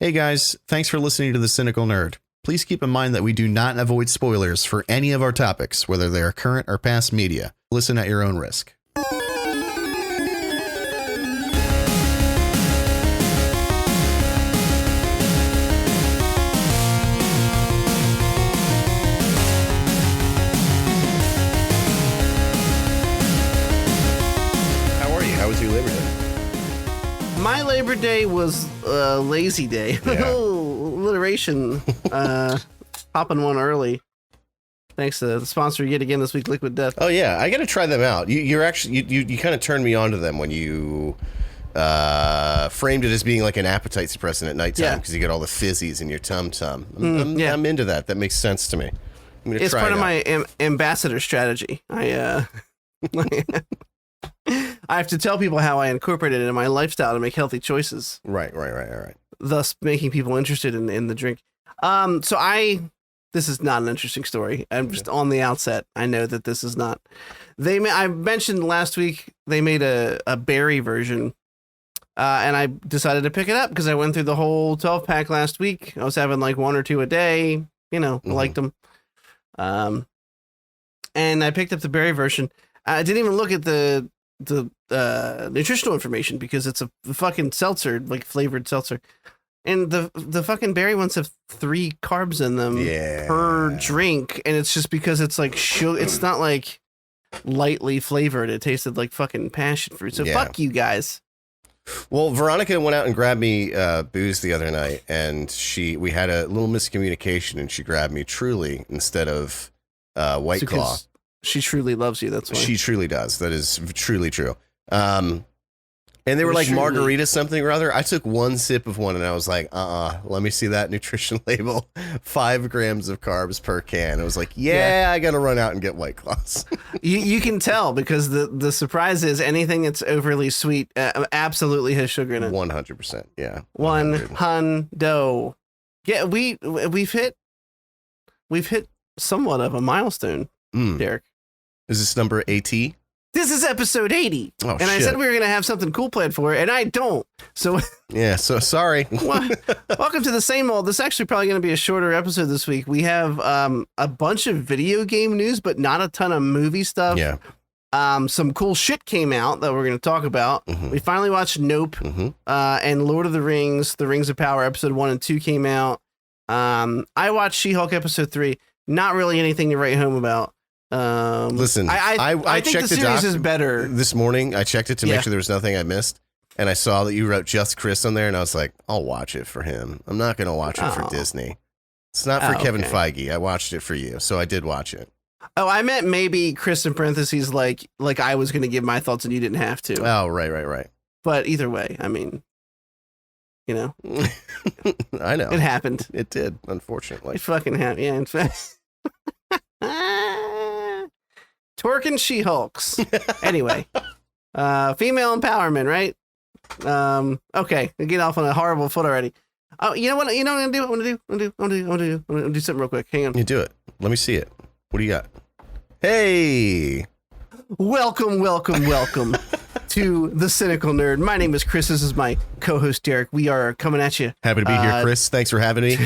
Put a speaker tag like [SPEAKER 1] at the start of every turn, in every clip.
[SPEAKER 1] Hey guys, thanks for listening to The Cynical Nerd. Please keep in mind that we do not avoid spoilers for any of our topics, whether they are current or past media. Listen at your own risk. How are you? How was your Labor Day?
[SPEAKER 2] My Labor Day was a lazy day.
[SPEAKER 1] Yeah.
[SPEAKER 2] Alliteration. Hopping one early. Thanks to the sponsor yet again this week, Liquid Death.
[SPEAKER 1] Oh yeah, I got to try them out. You're actually you kind of turned me on to them when you framed it as being like an appetite suppressant at nighttime because you get all the fizzies in your tum tum. I'm into that. That makes sense to me. I'm gonna
[SPEAKER 2] It's
[SPEAKER 1] try
[SPEAKER 2] part
[SPEAKER 1] it
[SPEAKER 2] of
[SPEAKER 1] out.
[SPEAKER 2] my ambassador strategy. I have to tell people how I incorporated it in my lifestyle to make healthy choices,
[SPEAKER 1] Right.
[SPEAKER 2] thus making people interested in the drink. This is not an interesting story. I'm just on the outset. I know that this is not. I mentioned last week they made a berry version, and I decided to pick it up because I went through the whole 12-pack last week. I was having like one or two a day. I liked them. And I picked up the berry version. I didn't even look at the nutritional information because it's a fucking seltzer, like flavored seltzer. And the fucking berry ones have 3 carbs in them per drink, and it's just because it's like sugar. It's not like lightly flavored. It tasted like fucking passion fruit. So fuck you guys.
[SPEAKER 1] Well, Veronica went out and grabbed me booze the other night, and we had a little miscommunication, and she grabbed me Truly instead of White Claw.
[SPEAKER 2] She truly loves you. That's why.
[SPEAKER 1] She truly does. That is truly true. And they were like
[SPEAKER 2] Truly.
[SPEAKER 1] margarita something or other. I took one sip of one and I was like, let me see that nutrition label. 5 grams of carbs per can. I was like, I got to run out and get White Claws.
[SPEAKER 2] You can tell because the surprise is anything that's overly sweet absolutely has sugar in it.
[SPEAKER 1] 100%. Yeah.
[SPEAKER 2] 100. Yeah, we've hit somewhat of a milestone, Derek.
[SPEAKER 1] Is this number AT?
[SPEAKER 2] This is episode 80.
[SPEAKER 1] Oh,
[SPEAKER 2] and I said we were going to have something cool planned for it, and I don't. So
[SPEAKER 1] yeah, so sorry.
[SPEAKER 2] Welcome to the same old. This is actually probably going to be a shorter episode this week. We have a bunch of video game news, but not a ton of movie stuff.
[SPEAKER 1] Yeah.
[SPEAKER 2] Some cool shit came out that we're going to talk about. We finally watched Nope, and Lord of the Rings of Power episode 1 and 2 came out. I watched She-Hulk episode 3. Not really anything to write home about.
[SPEAKER 1] Listen, I
[SPEAKER 2] think
[SPEAKER 1] checked
[SPEAKER 2] the series is better.
[SPEAKER 1] This morning. I checked it to make sure there was nothing I missed, and I saw that you wrote Just Chris on there, and I was like, I'll watch it for him. I'm not going to watch it for Disney. It's not for Kevin Feige. I watched it for you, so I did watch it.
[SPEAKER 2] Oh, I meant maybe Chris in parentheses, like I was going to give my thoughts and you didn't have to.
[SPEAKER 1] Oh, right.
[SPEAKER 2] But either way, I mean,
[SPEAKER 1] I know
[SPEAKER 2] it happened.
[SPEAKER 1] It did, unfortunately.
[SPEAKER 2] It fucking happened. Yeah, in fact. Twerking She-Hulks. Anyway, female empowerment, right? Okay, I get off on a horrible foot already. Oh, you know what? You know what I'm gonna do something real quick. Hang on.
[SPEAKER 1] You do it. Let me see it. What do you got? Hey,
[SPEAKER 2] welcome to The Cynical Nerd. My name is Chris. This is my co-host Derek. We are coming at you.
[SPEAKER 1] Happy to be here, Chris. Thanks for having me.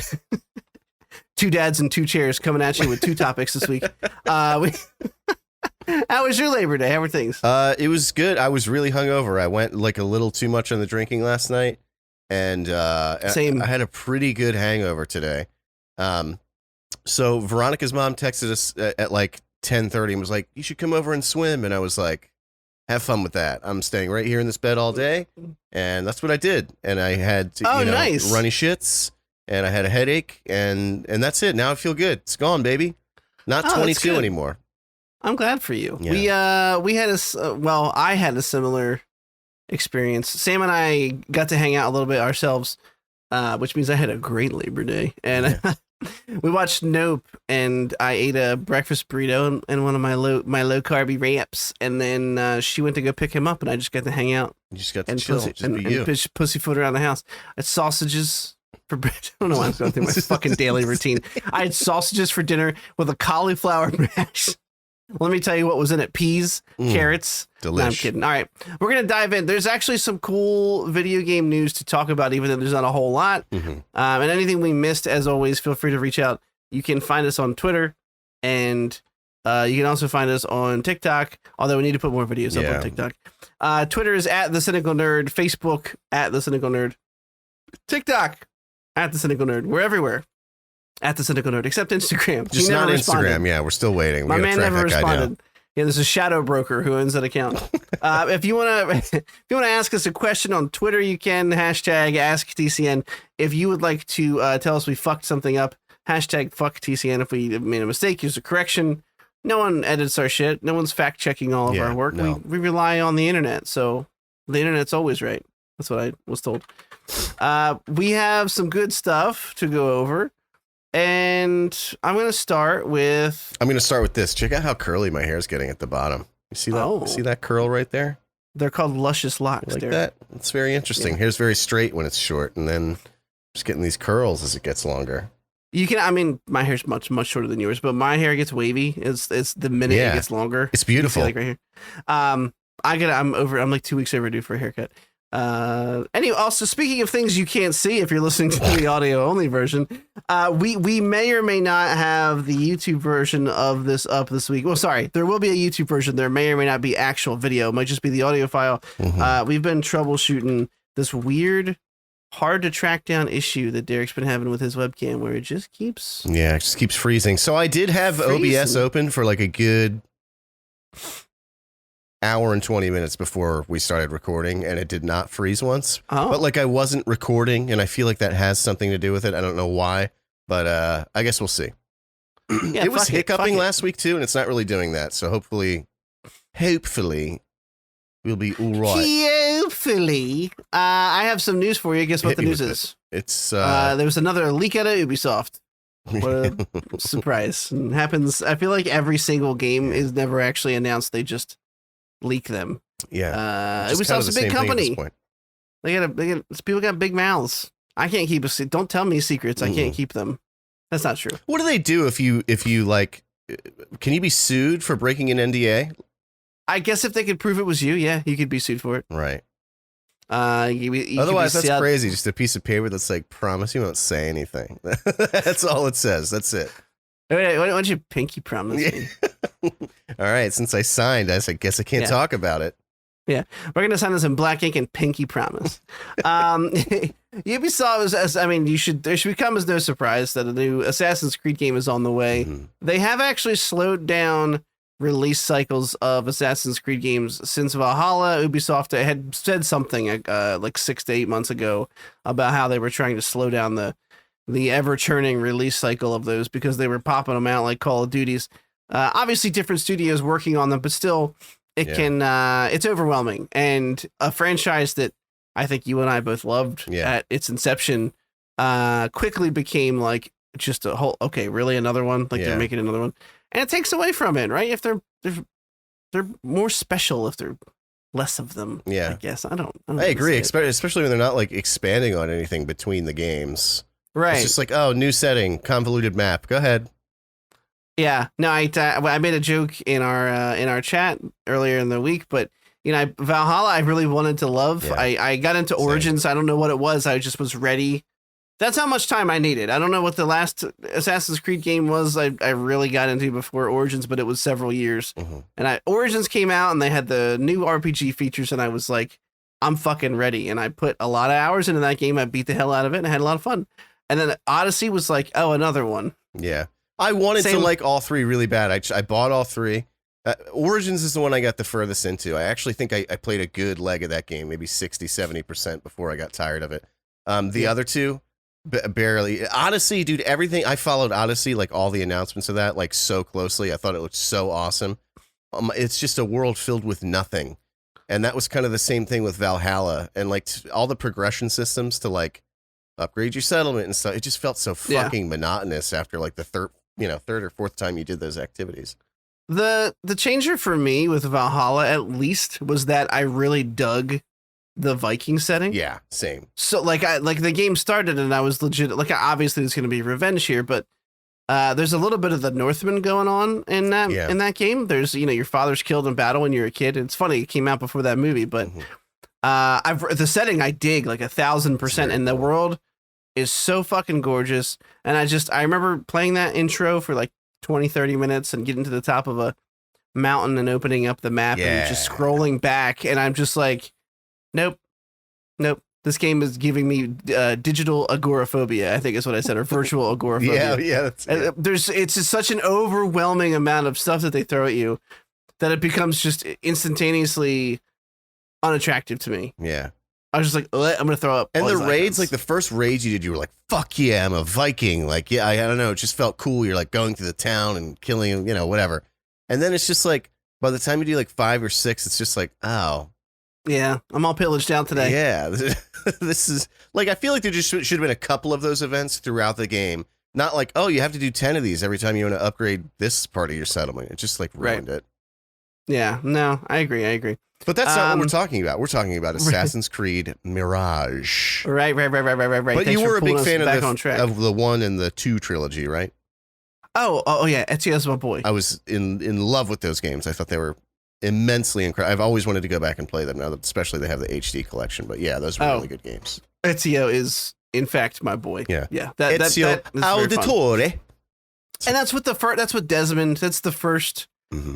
[SPEAKER 2] 2 dads and 2 chairs coming at you with 2 topics this week. How was your Labor Day? How were things?
[SPEAKER 1] It was good. I was really hungover. I went like a little too much on the drinking last night, and
[SPEAKER 2] Same.
[SPEAKER 1] I had a pretty good hangover today. So Veronica's mom texted us at like 10:30 and was like, "You should come over and swim." And I was like, "Have fun with that. I'm staying right here in this bed all day," and that's what I did. And I had
[SPEAKER 2] nice.
[SPEAKER 1] runny shits, and I had a headache, and that's it. Now I feel good. It's gone, baby. Not 22 anymore.
[SPEAKER 2] I'm glad for you.
[SPEAKER 1] Yeah.
[SPEAKER 2] We had I had a similar experience. Sam and I got to hang out a little bit ourselves, which means I had a great Labor Day. And we watched Nope, and I ate a breakfast burrito and one of my low carby wraps, and then she went to go pick him up, and I just got to hang out.
[SPEAKER 1] You just got to chill.
[SPEAKER 2] And pussyfoot around the house. I had sausages for bread. I don't know why I'm going through my fucking daily routine. I had sausages for dinner with a cauliflower mash. Let me tell you what was in it. Peas, carrots.
[SPEAKER 1] Delish.
[SPEAKER 2] No, I'm kidding. All right. We're going to dive in. There's actually some cool video game news to talk about, even though there's not a whole lot. And anything we missed, as always, feel free to reach out. You can find us on Twitter, and you can also find us on TikTok, although we need to put more videos up on TikTok. Twitter is at The Cynical Nerd. Facebook at The Cynical Nerd. TikTok at The Cynical Nerd. We're everywhere. At The Cynical Nerd, except Instagram.
[SPEAKER 1] Just not Instagram. Yeah, we're still waiting.
[SPEAKER 2] My man never responded. Yeah, there's a shadow broker who owns that account. If you want to ask us a question on Twitter, you can hashtag AskTCN. If you would like to tell us we fucked something up, hashtag FuckTCN. If we made a mistake, here's a correction. No one edits our shit. No one's fact checking all of our work. No. We rely on the internet, so the internet's always right. That's what I was told. We have some good stuff to go over. And I'm going to start with
[SPEAKER 1] this. Check out how curly my hair is getting at the bottom. You see that?
[SPEAKER 2] Oh.
[SPEAKER 1] See that curl right there?
[SPEAKER 2] They're called luscious locks.
[SPEAKER 1] Like that? It's very interesting. Hair's very straight when it's short, and then just getting these curls as it gets longer.
[SPEAKER 2] You can, I mean, my hair's much shorter than yours, but my hair gets wavy. It's the minute it gets longer.
[SPEAKER 1] It's beautiful.
[SPEAKER 2] Like right here. I'm like 2 weeks overdue for a haircut. Anyway, also speaking of things you can't see if you're listening to the audio only version, we may or may not have the YouTube version of this up this week. Well, sorry, there will be a YouTube version. There may or may not be actual video. It might just be the audio file. We've been troubleshooting this weird, hard to track down issue that Derek's been having with his webcam where it just keeps
[SPEAKER 1] freezing. So I did have OBS open for like a good hour and 20 minutes before we started recording, and it did not freeze once. But like I wasn't recording, and I feel like that has something to do with it. I don't know why, but I guess we'll see. It was hiccuping last week too, and it's not really doing that. So hopefully we'll be all right.
[SPEAKER 2] Hopefully. I have some news for you. Guess what the news is?
[SPEAKER 1] It's
[SPEAKER 2] there was another leak out of Ubisoft. What a surprise. It happens. I feel like every single game is never actually announced. They just leak them. Ubisoft's a big company. They got people got big mouths. I can't keep don't tell me secrets. I can't keep them. That's not true.
[SPEAKER 1] What do they do if you like? Can you be sued for breaking an NDA?
[SPEAKER 2] I guess if they could prove it was you, yeah, you could be sued for it.
[SPEAKER 1] Right.
[SPEAKER 2] You
[SPEAKER 1] Otherwise, that's crazy. Just a piece of paper that's like, promise you won't say anything. That's all it says. That's it.
[SPEAKER 2] Why don't you pinky promise me?
[SPEAKER 1] All right, since I signed, I guess I can't talk about it.
[SPEAKER 2] Yeah, we're going to sign this in black ink and pinky promise. Ubisoft there should come as no surprise that a new Assassin's Creed game is on the way. They have actually slowed down release cycles of Assassin's Creed games since Valhalla. Ubisoft had said something like 6 to 8 months ago about how they were trying to slow down the ever-churning release cycle of those because they were popping them out like Call of Duties. Obviously, different studios working on them, but still, it's overwhelming. And a franchise that I think you and I both loved at its inception quickly became like just a whole, really another one? Like they're making another one. And it takes away from it, right? If they're more special, if they're less of them, I guess. I
[SPEAKER 1] agree, especially when they're not like expanding on anything between the games.
[SPEAKER 2] Right.
[SPEAKER 1] It's just like, new setting, convoluted map. Go ahead.
[SPEAKER 2] Yeah. No, I made a joke in our chat earlier in the week, but Valhalla I really wanted to love. Yeah. I got into Origins. I don't know what it was. I just was ready. That's how much time I needed. I don't know what the last Assassin's Creed game was I really got into before Origins, but it was several years. And Origins came out and they had the new RPG features and I was like, I'm fucking ready. And I put a lot of hours into that game. I beat the hell out of it and I had a lot of fun. And then Odyssey was like, another one.
[SPEAKER 1] Yeah. I wanted to like all three really bad. I bought all three. Origins is the one I got the furthest into. I actually think I played a good leg of that game, maybe 60, 70% before I got tired of it. The other two, barely. Odyssey, dude, everything. I followed Odyssey, like all the announcements of that, like so closely. I thought it looked so awesome. It's just a world filled with nothing. And that was kind of the same thing with Valhalla. And like all the progression systems to like upgrade your settlement and stuff. It just felt so fucking monotonous after like the third or fourth time you did those activities.
[SPEAKER 2] The changer for me with Valhalla, at least, was that I really dug the Viking setting.
[SPEAKER 1] Yeah, same.
[SPEAKER 2] So like the game started and I was legit, like obviously it's going to be revenge here, but There's a little bit of the Northman going on in that game. There's your father's killed in battle when you're a kid. It's funny, it came out before that movie, but the setting I dig like 1,000%, and the world is so fucking gorgeous. And I remember playing that intro for like 20-30 minutes and getting to the top of a mountain and opening up the map and just scrolling back, and I'm just like, nope. This game is giving me digital agoraphobia, I think is what I said, or virtual agoraphobia. It's just such an overwhelming amount of stuff that they throw at you that it becomes just instantaneously unattractive to me.
[SPEAKER 1] Yeah.
[SPEAKER 2] I was just like, I'm gonna throw up.
[SPEAKER 1] And the raids, like the first raids you did, you were like, fuck yeah, I'm a Viking. Like, yeah, I don't know, it just felt cool. You're like going through the town and killing, whatever. And then it's just like, by the time you do like 5 or 6, it's just like, oh.
[SPEAKER 2] Yeah, I'm all pillaged out today.
[SPEAKER 1] Yeah, this is like, I feel like there just should have been a couple of those events throughout the game. Not like, oh, you have to do 10 of these every time you want to upgrade this part of your settlement. It just like ruined it.
[SPEAKER 2] Yeah, no, I agree.
[SPEAKER 1] But that's not what we're talking about. We're talking about Assassin's Creed Mirage.
[SPEAKER 2] Right. But
[SPEAKER 1] Thanks, you were a big fan of the 1 and the 2 trilogy, right?
[SPEAKER 2] Oh yeah, Ezio's my boy.
[SPEAKER 1] I was in love with those games. I thought they were immensely incredible. I've always wanted to go back and play them now, that especially they have the HD collection. But yeah, those were really good games.
[SPEAKER 2] Ezio is, in fact, my boy.
[SPEAKER 1] Yeah.
[SPEAKER 2] Ezio
[SPEAKER 1] Auditore.
[SPEAKER 2] And that's what that's what Desmond. That's the first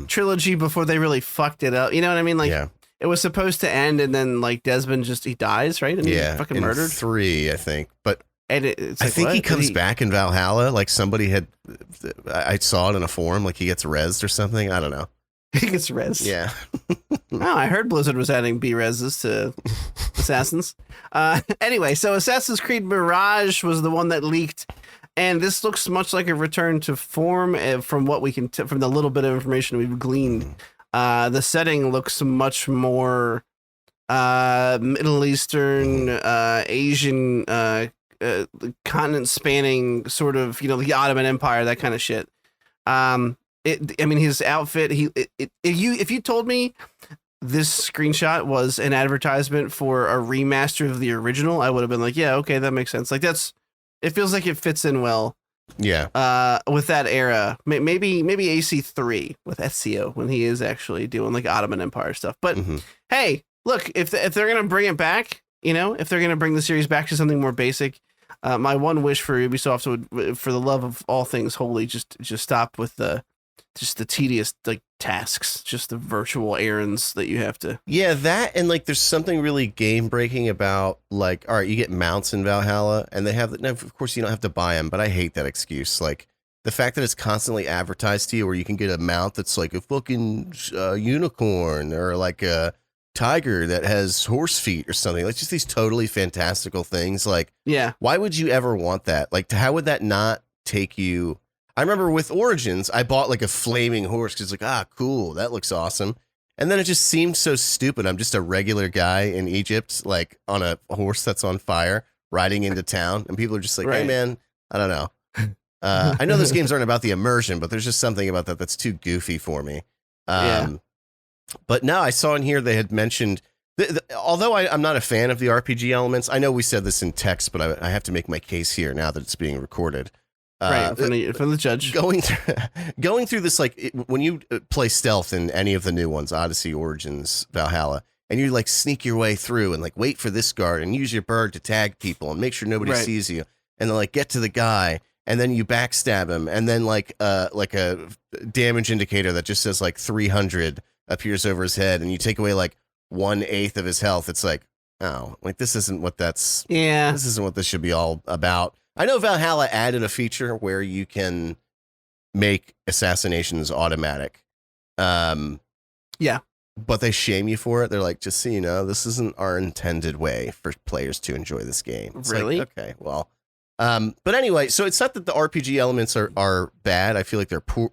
[SPEAKER 2] trilogy before they really fucked it up. You know what I mean? Like, it was supposed to end, and then like Desmond he dies, right? And he's fucking murdered.
[SPEAKER 1] 3, I think, but.
[SPEAKER 2] And I
[SPEAKER 1] think he comes back in Valhalla. Like I saw it in a forum. Like he gets rezzed or something. I don't know.
[SPEAKER 2] He gets rezzed.
[SPEAKER 1] Yeah.
[SPEAKER 2] I heard Blizzard was adding B-rezzes to Assassins. Anyway, so Assassin's Creed Mirage was the one that leaked, and this looks much like a return to form from what we can from the little bit of information we've gleaned. The setting looks much more Middle Eastern, Asian. Continent spanning, sort of, the Ottoman Empire, that kind of shit. His outfit. If you told me this screenshot was an advertisement for a remaster of the original, I would have been like, yeah, okay, that makes sense. Like it feels like it fits in well.
[SPEAKER 1] Yeah.
[SPEAKER 2] With that era, maybe AC3 with Ezio when he is actually doing like Ottoman Empire stuff. But hey, look, if they're gonna bring it back. If they're going to bring the series back to something more basic, my one wish for Ubisoft would, for the love of all things holy, just stop with the tedious like tasks, just the virtual errands that you have to.
[SPEAKER 1] Yeah, that, and like there's something really game breaking about like, all right, you get mounts in Valhalla, and they have. Now, of course, you don't have to buy them, but I hate that excuse. Like the fact that it's constantly advertised to you, where you can get a mount that's like a fucking unicorn or like a tiger that has horse feet or something, like just these totally fantastical things. Like, why would you ever want that? Like, how would that not take you? I remember with Origins, I bought like a flaming horse because like, cool, that looks awesome. And then it just seemed so stupid. I'm just a regular guy in Egypt, like on a horse that's on fire, riding into town, and people are just like, hey man, I don't know. I know those games aren't about the immersion, but there's just something about that that's too goofy for me. But now I saw in here they had mentioned, although I'm not a fan of the RPG elements, I know we said this in text, but I have to make my case here now that it's being recorded.
[SPEAKER 2] From the judge.
[SPEAKER 1] Going through this, like when you play stealth in any of the new ones, Odyssey, Origins, Valhalla, and you like sneak your way through and like wait for this guard and use your bird to tag people and make sure nobody sees you, and then like get to the guy. And then you backstab him, and then like a damage indicator that just says like 300 appears over his head, and you take away like 1/8 of his health. It's like, oh, like this isn't what this isn't what this should be all about. I know Valhalla added a feature where you can make assassinations automatic. But they shame you for it. They're like, just so you know, this isn't our intended way for players to enjoy this game. It's
[SPEAKER 2] really?
[SPEAKER 1] Like, okay, well. But anyway, so it's not that the RPG elements are bad. I feel like they're poor.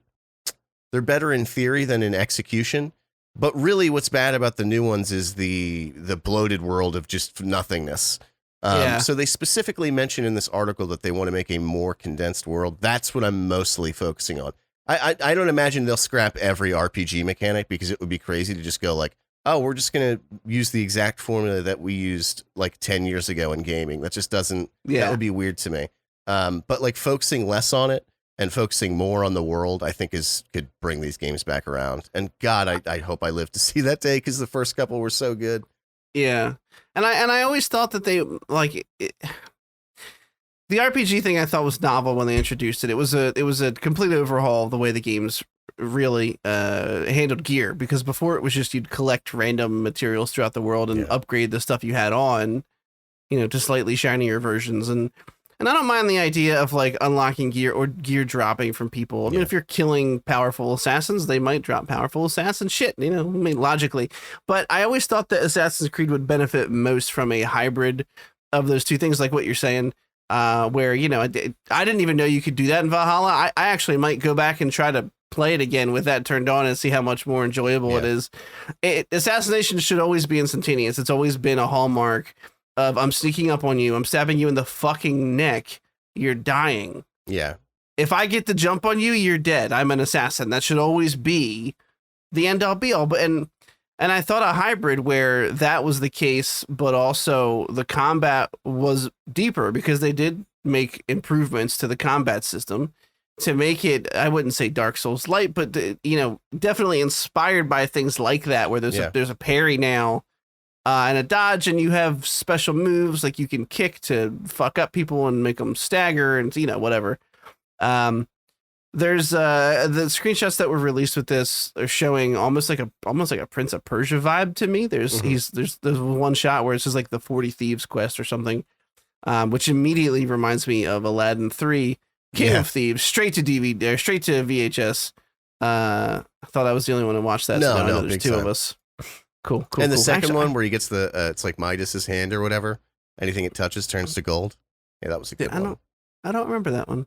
[SPEAKER 1] They're better in theory than in execution. But really what's bad about the new ones is the bloated world of just nothingness. So they specifically mention in this article that they want to make a more condensed world. That's what I'm mostly focusing on. I don't imagine they'll scrap every RPG mechanic, because it would be crazy to just go like, oh, we're just going to use the exact formula that we used like 10 years ago in gaming. That just doesn't, that would be weird to me. But like focusing less on it, and focusing more on the world, I think could bring these games back around. And God, I hope I live to see that day because the first couple were so good.
[SPEAKER 2] Yeah, and I always thought that they like it, the RPG thing. I thought was novel when they introduced it. It was a complete overhaul of the way the games really handled gear, because before it was just you'd collect random materials throughout the world and upgrade the stuff you had on, to slightly shinier versions. And I don't mind the idea of like unlocking gear or gear dropping from people. I mean, if you're killing powerful assassins, they might drop powerful assassin shit, I mean, logically. But I always thought that Assassin's Creed would benefit most from a hybrid of those two things, like what you're saying, where, I didn't even know you could do that in Valhalla. I actually might go back and try to play it again with that turned on and see how much more enjoyable it is. Assassination should always be instantaneous. It's always been a hallmark of I'm sneaking up on you, I'm stabbing you in the fucking neck, you're dying.
[SPEAKER 1] Yeah.
[SPEAKER 2] If I get the jump on you, you're dead. I'm an assassin. That should always be the end all be all. But and I thought a hybrid where that was the case, but also the combat was deeper, because they did make improvements to the combat system to make it, I wouldn't say Dark Souls light, but definitely inspired by things like that, where there's a parry now. And a dodge, and you have special moves like you can kick to fuck up people and make them stagger, and whatever. There's the screenshots that were released with this are showing almost like a Prince of Persia vibe to me. There's one shot where it's just like the 40 Thieves quest or something, which immediately reminds me of Aladdin 3, King of Thieves, straight to DVD, straight to VHS. I thought I was the only one who watched that. So no, there's two of us. Cool.
[SPEAKER 1] And the second one where he gets the it's like Midas's hand or whatever. Anything it touches turns to gold. Yeah, that was a good one.
[SPEAKER 2] I don't remember that one.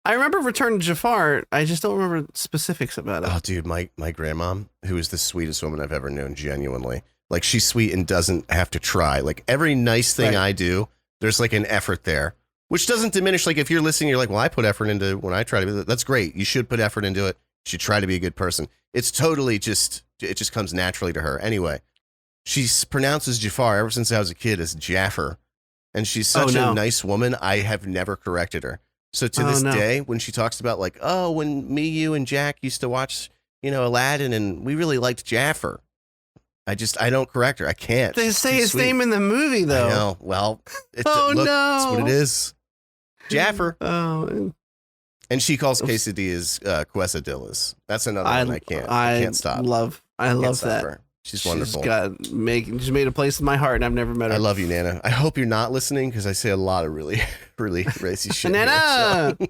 [SPEAKER 2] I remember Return to Jafar. I just don't remember specifics about it.
[SPEAKER 1] Oh, dude, my grandmom, who is the sweetest woman I've ever known, genuinely. Like, she's sweet and doesn't have to try. Like, every nice thing I do, there's like an effort there, which doesn't diminish. Like, if you're listening, you're like, well, I put effort into when I try to be. That's great. You should put effort into it. You should try to be a good person. It's totally it just comes naturally to her. Anyway, she pronounces Jafar ever since I was a kid as Jaffer. And she's such a nice woman. I have never corrected her. So to this day, when she talks about like, oh, when me, you, and Jack used to watch, Aladdin, and we really liked Jaffer. I don't correct her. I can't.
[SPEAKER 2] They say his name in the movie, though.
[SPEAKER 1] I know. Well, that's what it is. Jaffer.
[SPEAKER 2] Oh.
[SPEAKER 1] And she calls quesadillas quesadillas. That's another one I can't stop.
[SPEAKER 2] I love that.
[SPEAKER 1] Her. She's wonderful.
[SPEAKER 2] She's made a place in my heart, and I've never met her.
[SPEAKER 1] I love you, Nana. I hope you're not listening, because I say a lot of really, really racy shit.
[SPEAKER 2] Nana, a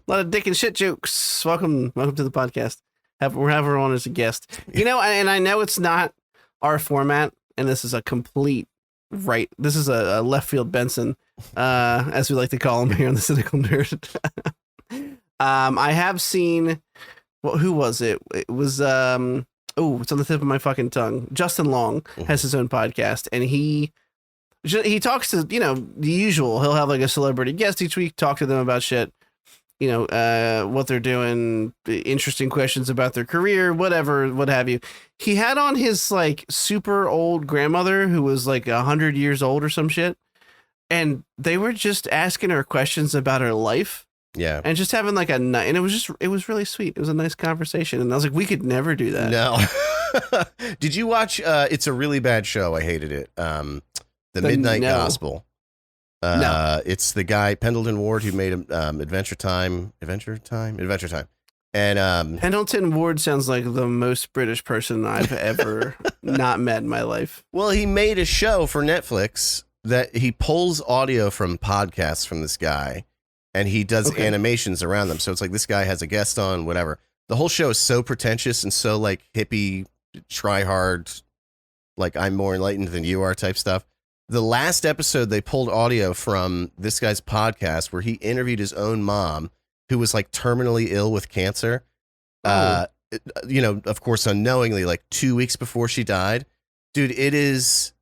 [SPEAKER 2] lot of dick and shit jokes. Welcome to the podcast. We're having her on as a guest. And I know it's not our format, and this is a complete right. This is a left field Benson, as we like to call him here on the Cynical Nerd. I have seen. Well, who was it? It was it's on the tip of my fucking tongue. Justin Long has his own podcast, and he talks to the usual. He'll have like a celebrity guest each week, talk to them about shit, what they're doing, interesting questions about their career, whatever, what have you. He had on his like super old grandmother who was like 100 years old or some shit, and they were just asking her questions about her life.
[SPEAKER 1] Yeah.
[SPEAKER 2] And just having like and it was really sweet. It was a nice conversation. And I was like, we could never do that.
[SPEAKER 1] No. Did you watch, it's a really bad show. I hated it. The Midnight Gospel.
[SPEAKER 2] No.
[SPEAKER 1] It's the guy, Pendleton Ward, who made Adventure Time. And
[SPEAKER 2] Pendleton Ward sounds like the most British person I've ever not met in my life.
[SPEAKER 1] Well, he made a show for Netflix that he pulls audio from podcasts from this guy. And he does animations around them. So it's like this guy has a guest on, whatever. The whole show is so pretentious and so like hippie, try hard, like I'm more enlightened than you are type stuff. The last episode, they pulled audio from this guy's podcast where he interviewed his own mom, who was like terminally ill with cancer. Of course, unknowingly, like 2 weeks before she died. Dude, it's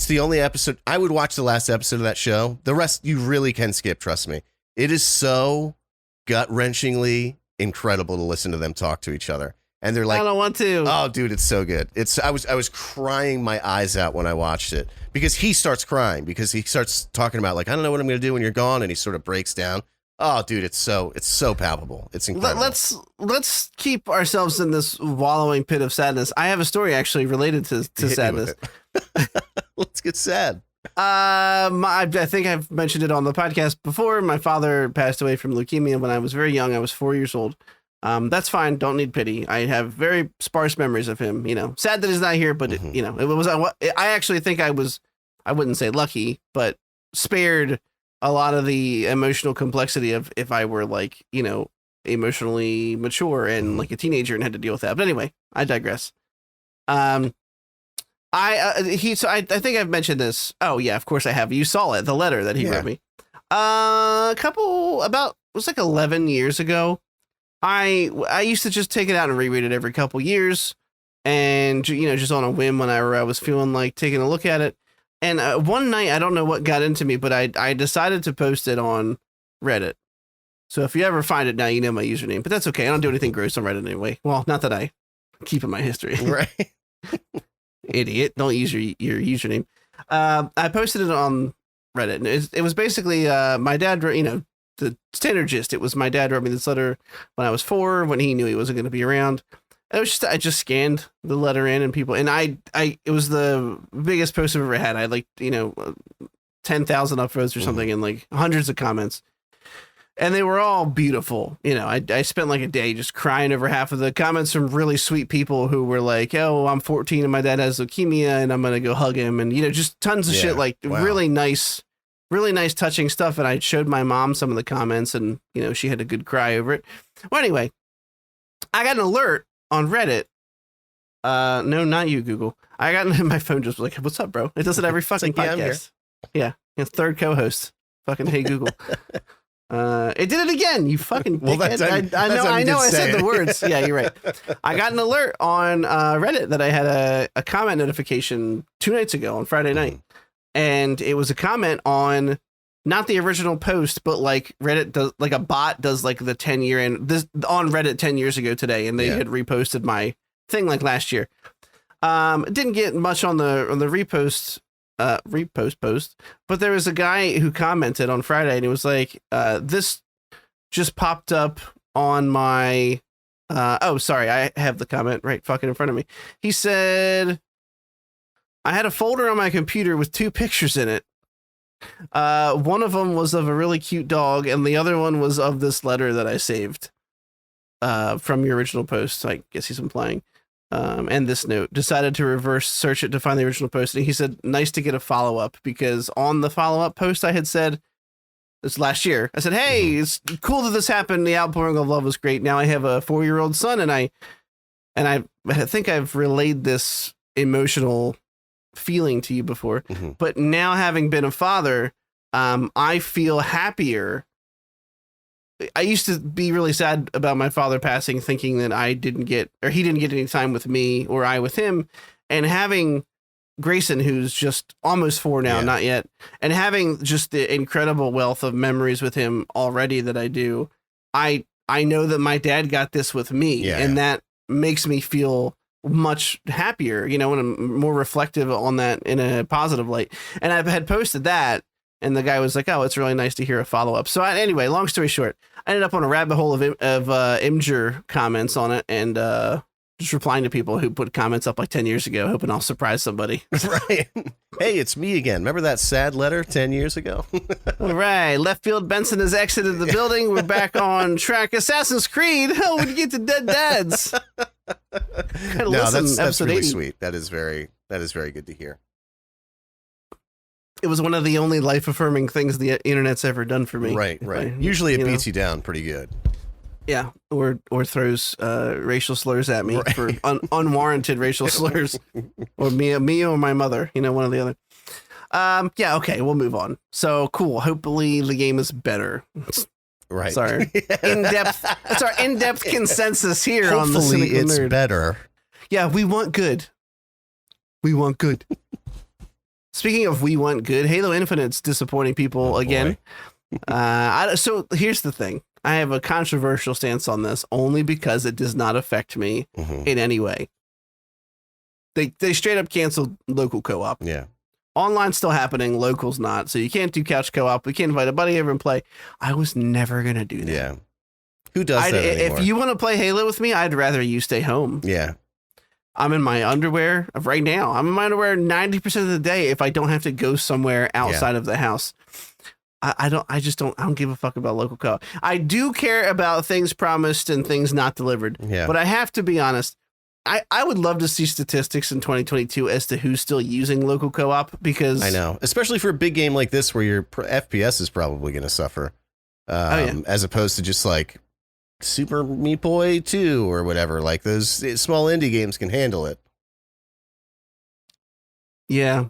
[SPEAKER 1] the only episode. I would watch the last episode of that show. The rest you really can skip, trust me. It is so gut-wrenchingly incredible to listen to them talk to each other. And they're like,
[SPEAKER 2] I don't want to.
[SPEAKER 1] Oh, dude, it's so good. I was crying my eyes out when I watched it, because he starts crying, because he starts talking about like, I don't know what I'm going to do when you're gone. And he sort of breaks down. Oh, dude, it's so palpable. It's incredible.
[SPEAKER 2] Let's keep ourselves in this wallowing pit of sadness. I have a story actually related to
[SPEAKER 1] Hit me
[SPEAKER 2] sadness.
[SPEAKER 1] with it. Let's get sad.
[SPEAKER 2] I think I've mentioned it on the podcast before. My father passed away from leukemia when I was very young. I was 4 years old. That's fine. Don't need pity. I have very sparse memories of him. You know, sad that he's not here, but it was. I actually think I wouldn't say lucky, but spared a lot of the emotional complexity of if I were like, emotionally mature and like a teenager and had to deal with that. But anyway, I digress. I think I've mentioned this. Oh yeah, of course I have. You saw it, the letter that he wrote me. It was like 11 years ago. I used to just take it out and reread it every couple years, and just on a whim whenever I was feeling like taking a look at it. And one night, I don't know what got into me, but I decided to post it on Reddit. So if you ever find it now, you know my username, but that's okay. I don't do anything gross on Reddit anyway. Well, not that I keep in my history.
[SPEAKER 1] Right.
[SPEAKER 2] Idiot. Don't use your username. I posted it on Reddit, and it was basically my dad wrote, the standard gist. It was my dad wrote me this letter when I was 4, when he knew he wasn't going to be around. It was just, I just scanned the letter in, and people, and it was the biggest post I've ever had. I had like, 10,000 upvotes or something, and like hundreds of comments, and they were all beautiful. I spent like a day just crying over half of the comments from really sweet people who were like, "Oh, I'm 14 and my dad has leukemia and I'm going to go hug him." And, just tons of shit, like really nice, touching stuff. And I showed my mom some of the comments, and, she had a good cry over it. Well, anyway, I got an alert on Reddit. No, not you, Google. I got my phone just like, "What's up, bro?" It does it every fucking podcast. Yeah. Third co-host. Fucking hey, Google. It did it again. You fucking dickhead. I know I said the words. Yeah, you're right. I got an alert on Reddit that I had a comment notification 2 nights ago on Friday night. And it was a comment on not the original post, but like Reddit does, like a bot does like the 10-year and this on Reddit 10 years ago today. And they had reposted my thing like last year. It didn't get much on the repost post, but there was a guy who commented on Friday, and he was like, this just popped up on my sorry, I have the comment right fucking in front of me. He said, "I had a folder on my computer with 2 pictures in it. One of them was of a really cute dog, and the other one was of this letter that I saved from your original post." I guess he's implying. And this note, decided to reverse search it to find the original post. And he said, "Nice to get a follow-up," because on the follow-up post I had said, this last year, I said, "Hey, it's cool that this happened. The outpouring of love was great. Now I have a 4-year-old son, and I think I've relayed this emotional feeling to you before, but now having been a father, I feel happier. I used to be really sad about my father passing, thinking that he didn't get any time with me or I with him. And having Grayson, who's just almost 4 now, not yet, and having just the incredible wealth of memories with him already that I do, I know that my dad got this with me, and that makes me feel much happier, and I'm more reflective on that in a positive light. And I had posted that, and the guy was like, "Oh, it's really nice to hear a follow-up." So anyway, long story short, I ended up on a rabbit hole of Imgur comments on it, and just replying to people who put comments up like 10 years ago, hoping I'll surprise somebody.
[SPEAKER 1] Right. Hey, it's me again. Remember that sad letter 10 years ago?
[SPEAKER 2] All right. Left Field Benson has exited the building. We're back on track. Assassin's Creed. Oh, when you get to Dead Dads.
[SPEAKER 1] No, that's really sweet. That is very good to hear.
[SPEAKER 2] It was one of the only life-affirming things the internet's ever done for me.
[SPEAKER 1] Right. Usually it beats you down pretty good.
[SPEAKER 2] Yeah, or throws racial slurs at me for unwarranted racial slurs, or me or my mother, one or the other. Yeah, okay, we'll move on. So cool. Hopefully the game is better.
[SPEAKER 1] Right.
[SPEAKER 2] Sorry. In-depth. That's our in-depth consensus here.
[SPEAKER 1] Hopefully
[SPEAKER 2] on the Cynical
[SPEAKER 1] it's
[SPEAKER 2] Nerd.
[SPEAKER 1] Better.
[SPEAKER 2] Yeah, we want good. We want good. Speaking of we want good, Halo Infinite's disappointing people again. So here's the thing. I have a controversial stance on this only because it does not affect me in any way. They straight up canceled local co-op.
[SPEAKER 1] Yeah.
[SPEAKER 2] Online's still happening, local's not. So you can't do couch co-op. We can't invite a buddy over and play. I was never gonna do that.
[SPEAKER 1] Yeah. Who does that anymore?
[SPEAKER 2] If you want to play Halo with me, I'd rather you stay home.
[SPEAKER 1] Yeah.
[SPEAKER 2] I'm in my underwear right now. I'm in my underwear 90% of the day if I don't have to go somewhere outside of the house. I don't give a fuck about local co-op. I do care about things promised and things not delivered.
[SPEAKER 1] Yeah.
[SPEAKER 2] But I have to be honest. I would love to see statistics in 2022 as to who's still using local co-op, because
[SPEAKER 1] I know, especially for a big game like this where your FPS is probably going to suffer, as opposed to just like Super Meat Boy 2 or whatever. Like those small indie games can handle it.
[SPEAKER 2] Yeah.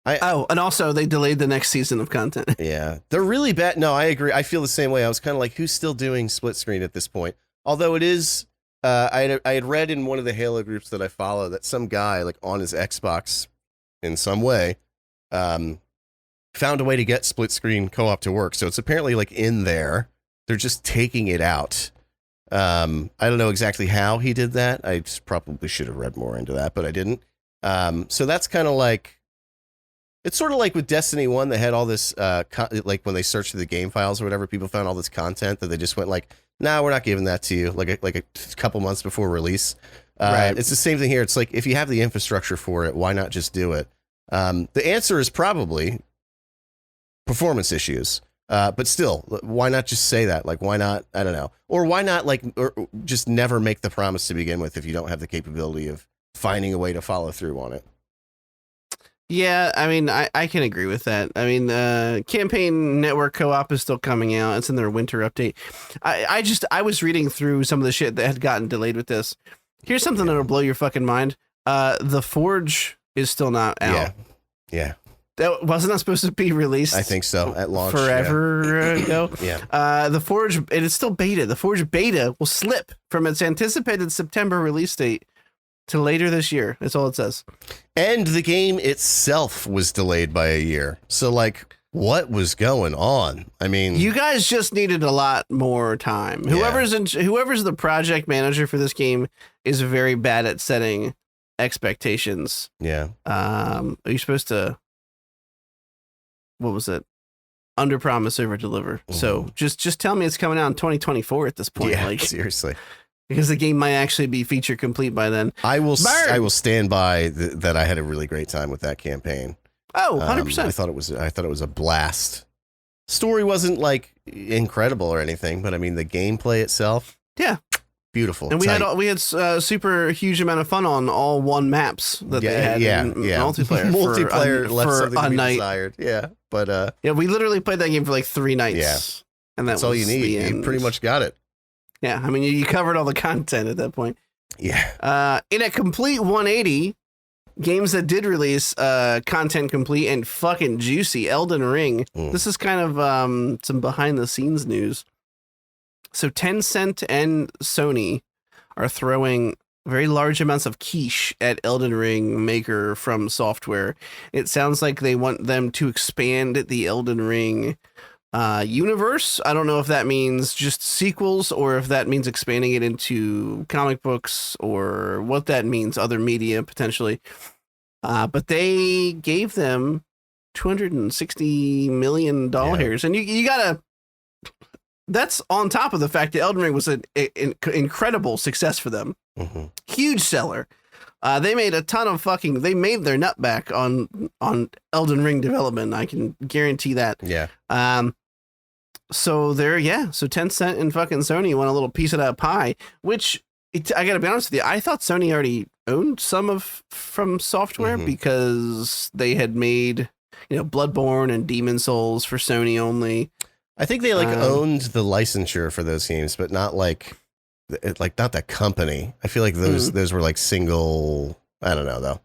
[SPEAKER 2] And also they delayed the next season of content.
[SPEAKER 1] Yeah, they're really bad. No, I agree. I feel the same way. I was kind of like, who's still doing split screen at this point? Although it is. I had read in one of the Halo groups that I follow that some guy, like on his Xbox in some way, found a way to get split screen co-op to work. So it's apparently like in there. They're just taking it out. I don't know exactly how he did that. I just probably should have read more into that, but I didn't. So that's kind of like, it's sort of like with Destiny 1, they had all this, like when they searched through the game files or whatever, people found all this content that they just went like, nah, we're not giving that to you, like a couple months before release. Right. It's the same thing here. It's like, if you have the infrastructure for it, why not just do it? The answer is probably performance issues. But still, why not just say that? Like, why not? I don't know. Or why not, like, or just never make the promise to begin with if you don't have the capability of finding a way to follow through on it?
[SPEAKER 2] Yeah, I mean, I can agree with that. I mean, Campaign Network Co-op is still coming out. It's in their winter update. I was reading through some of the shit that had gotten delayed with this. Here's something that'll blow your fucking mind. The Forge is still not out.
[SPEAKER 1] Yeah.
[SPEAKER 2] That wasn't supposed to be released.
[SPEAKER 1] I think so, at launch.
[SPEAKER 2] Forever ago.
[SPEAKER 1] Yeah.
[SPEAKER 2] The Forge, and it's still beta. The Forge beta will slip from its anticipated September release date to later this year. That's all it says.
[SPEAKER 1] And the game itself was delayed by a year. So, like, what was going on? I mean,
[SPEAKER 2] you guys just needed a lot more time. Whoever's the project manager for this game is very bad at setting expectations.
[SPEAKER 1] Yeah.
[SPEAKER 2] Are you supposed to? What was it? Under promise, over deliver. Mm-hmm. So just tell me it's coming out in 2024 at this point.
[SPEAKER 1] Yeah,
[SPEAKER 2] like,
[SPEAKER 1] seriously.
[SPEAKER 2] Because the game might actually be feature complete by then.
[SPEAKER 1] I will stand by that. I had a really great time with that campaign.
[SPEAKER 2] Oh, 100%.
[SPEAKER 1] I thought it was a blast. Story wasn't like incredible or anything, but I mean the gameplay itself.
[SPEAKER 2] Yeah.
[SPEAKER 1] Beautiful.
[SPEAKER 2] And we had super huge amount of fun on all one maps that they had in multiplayer.
[SPEAKER 1] Multiplayer left something to be
[SPEAKER 2] night.
[SPEAKER 1] desired. Yeah, but
[SPEAKER 2] we literally played that game for like 3 nights.
[SPEAKER 1] Yeah,
[SPEAKER 2] and
[SPEAKER 1] that's all you need. You pretty much got it.
[SPEAKER 2] Yeah, I mean you covered all the content at that point.
[SPEAKER 1] Yeah.
[SPEAKER 2] In a complete 180, games that did release content complete and fucking juicy. Elden Ring. This is kind of some behind the scenes news. So Tencent and Sony are throwing very large amounts of quiche at Elden Ring maker From Software. It sounds like they want them to expand the Elden Ring universe. I don't know if that means just sequels or if that means expanding it into comic books or what that means, other media potentially. But they gave them $260 million. Yeah. And you gotta... That's on top of the fact that Elden Ring was an incredible success for them. Mm-hmm. Huge seller. They made a ton of they made their nut back on Elden Ring development. I can guarantee that.
[SPEAKER 1] Yeah.
[SPEAKER 2] So Tencent and fucking Sony want a little piece of that pie, which I gotta be honest with you, I thought Sony already owned some of From Software because they had made, Bloodborne and Demon Souls for Sony only.
[SPEAKER 1] I think they owned the licensure for those games, but not not the company. I feel like those were like single. I don't know though.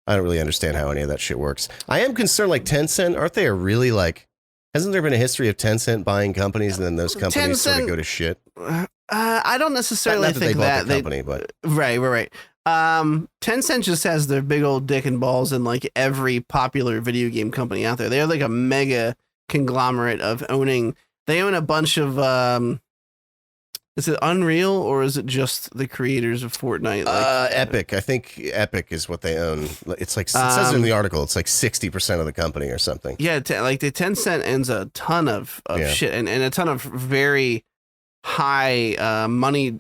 [SPEAKER 1] I don't really understand how any of that shit works. I am concerned, like Tencent, aren't they really like? Hasn't there been a history of Tencent buying companies and then those companies sort of go to shit?
[SPEAKER 2] I don't necessarily think
[SPEAKER 1] they
[SPEAKER 2] that
[SPEAKER 1] bought the company, but
[SPEAKER 2] right. Tencent just has their big old dick and balls in like every popular video game company out there. They're like a mega conglomerate of owning. They own a bunch of Is it Unreal or is it just the creators of Fortnite?
[SPEAKER 1] Epic. I think Epic is what they own. It's like, it says in the article, it's like 60% of the company or something.
[SPEAKER 2] Yeah, like the Tencent owns a ton of shit and a ton of very high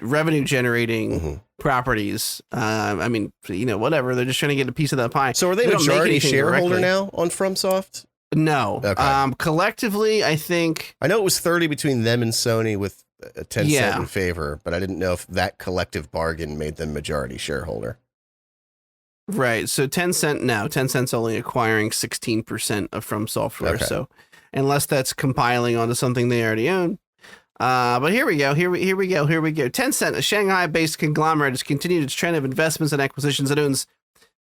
[SPEAKER 2] revenue generating properties. I mean, whatever. They're just trying to get a piece of that pie.
[SPEAKER 1] So are they majority shareholder now on FromSoft?
[SPEAKER 2] No. Okay. Collectively, I think...
[SPEAKER 1] I know it was 30 between them and Sony with a 10-cent in favor, but I didn't know if that collective bargain made them majority shareholder.
[SPEAKER 2] Right. So Tencent's only acquiring 16% of From Software. Okay. So unless that's compiling onto something they already own. But here we go. Here we go. Tencent, a Shanghai-based conglomerate, has continued its trend of investments and acquisitions. It owns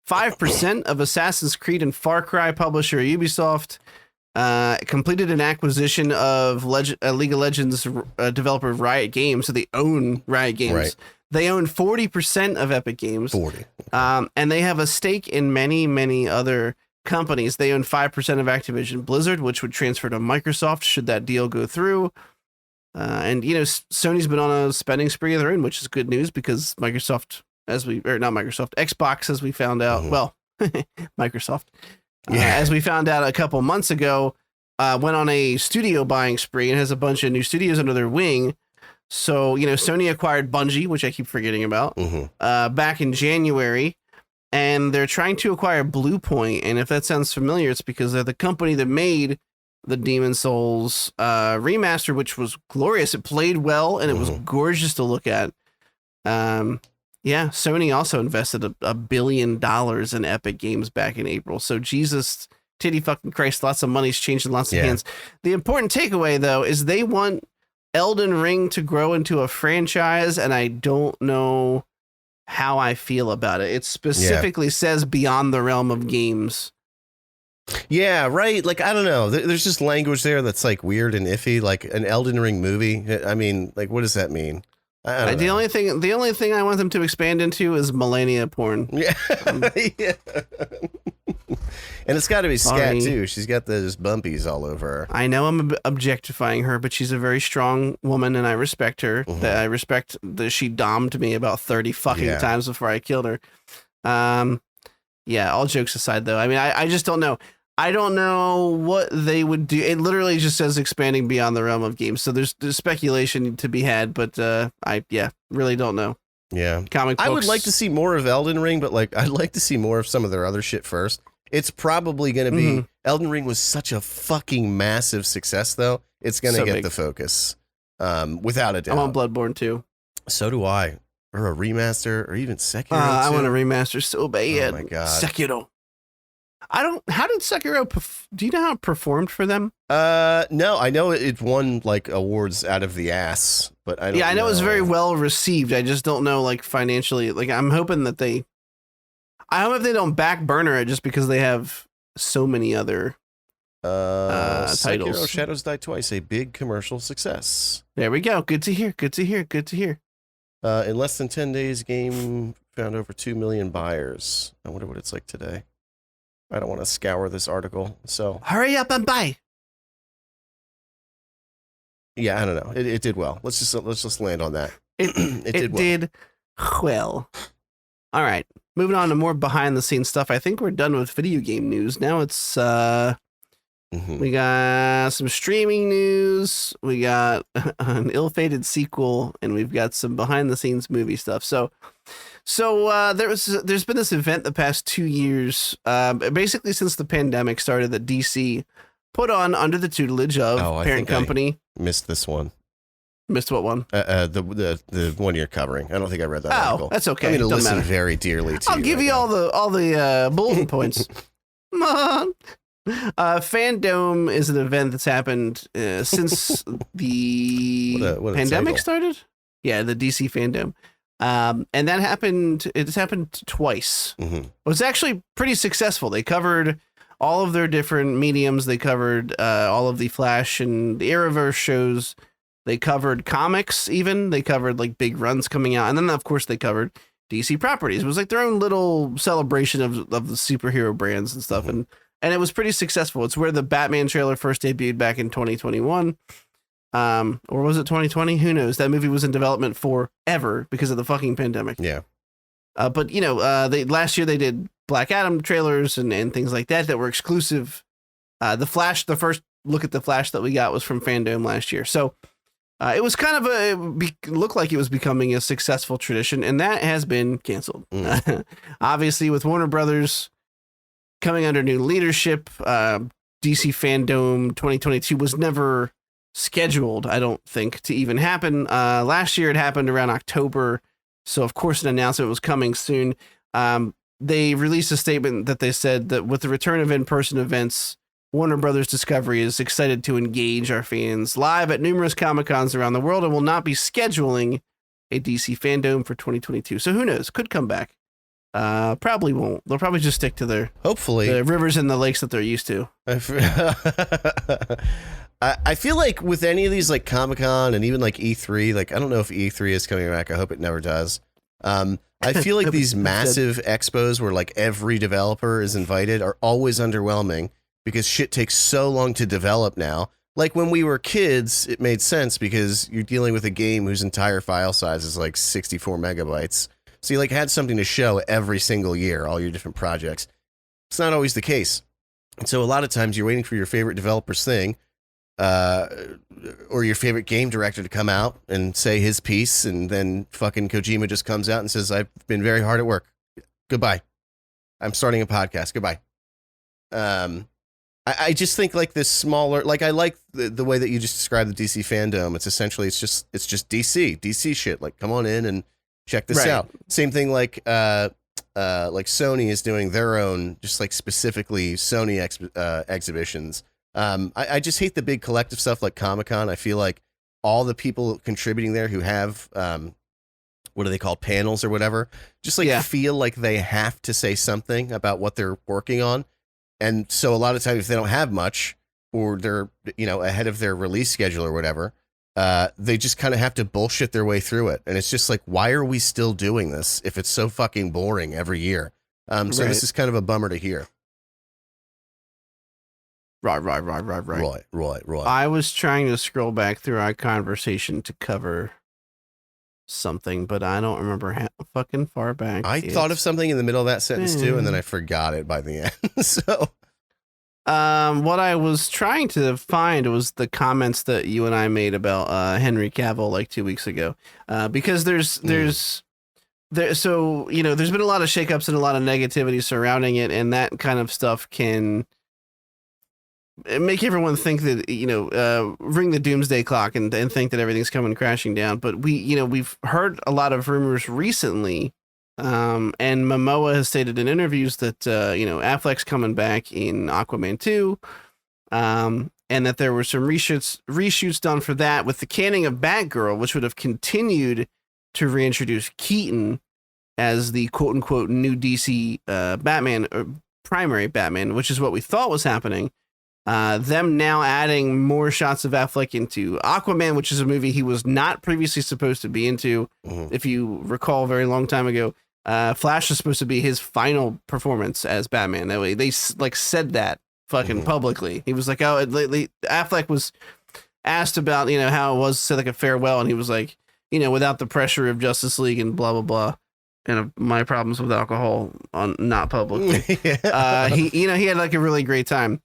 [SPEAKER 2] 5% of Assassin's Creed and Far Cry publisher Ubisoft. Completed an acquisition of League of Legends developer Riot Games, so they own Riot Games. Right. They own 40% of Epic Games. 40. Okay. And they have a stake in many, many other companies. They own 5% of Activision Blizzard, which would transfer to Microsoft should that deal go through. And Sony's been on a spending spree of their own, which is good news because Xbox, as we found out, well, Microsoft. As we found out a couple months ago, went on a studio buying spree and has a bunch of new studios under their wing. So, Sony acquired Bungie, which I keep forgetting about, back in January, and they're trying to acquire Bluepoint. And if that sounds familiar, it's because they're the company that made the Demon's Souls remaster, which was glorious. It played well, and it was gorgeous to look at. Sony also invested $1 billion in Epic Games back in April. So Jesus, titty fucking Christ, lots of money's changed in lots of hands. The important takeaway, though, is they want Elden Ring to grow into a franchise, and I don't know how I feel about it. It specifically says beyond the realm of games.
[SPEAKER 1] Yeah, right. Like, I don't know. There's just language there that's like weird and iffy, like an Elden Ring movie. I mean, like, what does that mean?
[SPEAKER 2] The only thing I want them to expand into is millennia porn.
[SPEAKER 1] Yeah. And it's got to be scat too. She's got those bumpies all over her.
[SPEAKER 2] I know I'm objectifying her, but she's a very strong woman, and I respect her. I respect that she dommed me about 30 fucking times before I killed her. All jokes aside, though, I mean, I just don't know. I don't know what they would do. It literally just says expanding beyond the realm of games. So there's speculation to be had, but I really don't know.
[SPEAKER 1] Yeah.
[SPEAKER 2] Comic books.
[SPEAKER 1] I would like to see more of Elden Ring, but like I'd like to see more of some of their other shit first. It's probably going to be Elden Ring was such a fucking massive success, though. It's going to get the focus without a doubt.
[SPEAKER 2] I want Bloodborne too.
[SPEAKER 1] So do I. Or a remaster, or even Sekiro.
[SPEAKER 2] I want a remaster so bad.
[SPEAKER 1] Oh my god.
[SPEAKER 2] Sekiro. How did Sekiro, do you know how it performed for them?
[SPEAKER 1] No, I know it won like awards out of the ass, but I don't know.
[SPEAKER 2] I know it was very well received. I just don't know, like, financially, like, I'm hoping that I hope they don't back burner it just because they have so many other titles.
[SPEAKER 1] Sekiro Shadows Die Twice, a big commercial success.
[SPEAKER 2] There we go. Good to hear.
[SPEAKER 1] In less than 10 days, game found over 2 million buyers. I wonder what it's like today. I don't want to scour this article, so
[SPEAKER 2] hurry up and buy.
[SPEAKER 1] Yeah, I don't know. It did well. Let's just land on that.
[SPEAKER 2] It did well. All right, moving on to more behind the scenes stuff. I think we're done with video game news. Now it's we got some streaming news. We got an ill-fated sequel, and we've got some behind the scenes movie stuff. So there's been this event the past 2 years, basically since the pandemic started, that DC put on under the tutelage of parent company.
[SPEAKER 1] I missed this one.
[SPEAKER 2] Missed what one?
[SPEAKER 1] The one you're covering. I don't think I read that article.
[SPEAKER 2] That's okay.
[SPEAKER 1] I'm going to listen very dearly to you.
[SPEAKER 2] I'll give you all the bulletin points. Come on. Fandom is an event that's happened since the pandemic started. Yeah, the DC Fandom. And that happened, it's happened twice. It was actually pretty successful. They covered all of their different mediums. They covered all of the Flash and the Arrowverse shows. They covered comics even. They covered like big runs coming out. And then, of course, they covered DC properties. It was like their own little celebration of the superhero brands and stuff. And it was pretty successful. It's where the Batman trailer first debuted back in 2021. or was it 2020? Who knows? That movie was in development forever because of the fucking pandemic.
[SPEAKER 1] Yeah.
[SPEAKER 2] But last year they did Black Adam trailers and things like that were exclusive. The Flash, the first look at the Flash that we got was from Fandom last year. So it was kind of looked like it was becoming a successful tradition, and that has been canceled. Obviously, with Warner Brothers coming under new leadership, DC Fandom 2022 was never scheduled, I don't think, to even happen. Last year it happened around October, so of course an announcement was coming soon. They released a statement that they said that with the return of in-person events, Warner Brothers Discovery is excited to engage our fans live at numerous Comic-Cons around the world and will not be scheduling a DC Fandom for 2022. So who knows? Could come back. Probably won't. They'll probably just stick to their
[SPEAKER 1] hopefully
[SPEAKER 2] the rivers and the lakes that they're used to.
[SPEAKER 1] I feel like with any of these like Comic-Con and even like E3, like I don't know if E3 is coming back. I hope it never does. I feel like these massive expos where like every developer is invited are always underwhelming because shit takes so long to develop now. Like when we were kids, it made sense because you're dealing with a game whose entire file size is like 64 megabytes. So you like had something to show every single year, all your different projects. It's not always the case. And so a lot of times you're waiting for your favorite developer's thing, or your favorite game director to come out and say his piece, and then fucking Kojima just comes out and says, I've been very hard at work. Goodbye. I'm starting a podcast. Goodbye. I just think like this smaller, like I like the way that you just described the DC Fandom. It's essentially, it's just DC shit. Like come on in and check this out. Same thing like Sony is doing their own, just like specifically Sony exhibitions. I just hate the big collective stuff like Comic-Con. I feel like all the people contributing there who have, what do they call panels or whatever, just like feel like they have to say something about what they're working on. And so a lot of times if they don't have much or they're, ahead of their release schedule or whatever, they just kind of have to bullshit their way through it. And it's just like, why are we still doing this if it's so fucking boring every year? So this is kind of a bummer to hear. Right.
[SPEAKER 2] I was trying to scroll back through our conversation to cover something, but I don't remember how fucking far back.
[SPEAKER 1] I thought of something in the middle of that sentence too, and then I forgot it by the end. So,
[SPEAKER 2] what I was trying to find was the comments that you and I made about Henry Cavill like 2 weeks ago, because there's been a lot of shakeups and a lot of negativity surrounding it, and that kind of stuff can make everyone think that, ring the doomsday clock and think that everything's coming crashing down. But we've heard a lot of rumors recently, and Momoa has stated in interviews that, Affleck's coming back in Aquaman 2, and that there were some reshoots done for that with the canning of Batgirl, which would have continued to reintroduce Keaton as the quote unquote new DC Batman, or primary Batman, which is what we thought was happening. Them now adding more shots of Affleck into Aquaman, which is a movie he was not previously supposed to be into. Mm-hmm. If you recall, a very long time ago, Flash was supposed to be his final performance as Batman. That way, they said that fucking publicly. He was like, "Oh, Affleck was asked about how it was to say like a farewell," and he was like, without the pressure of Justice League and blah blah blah. And my problems with alcohol on not publicly. He had like a really great time.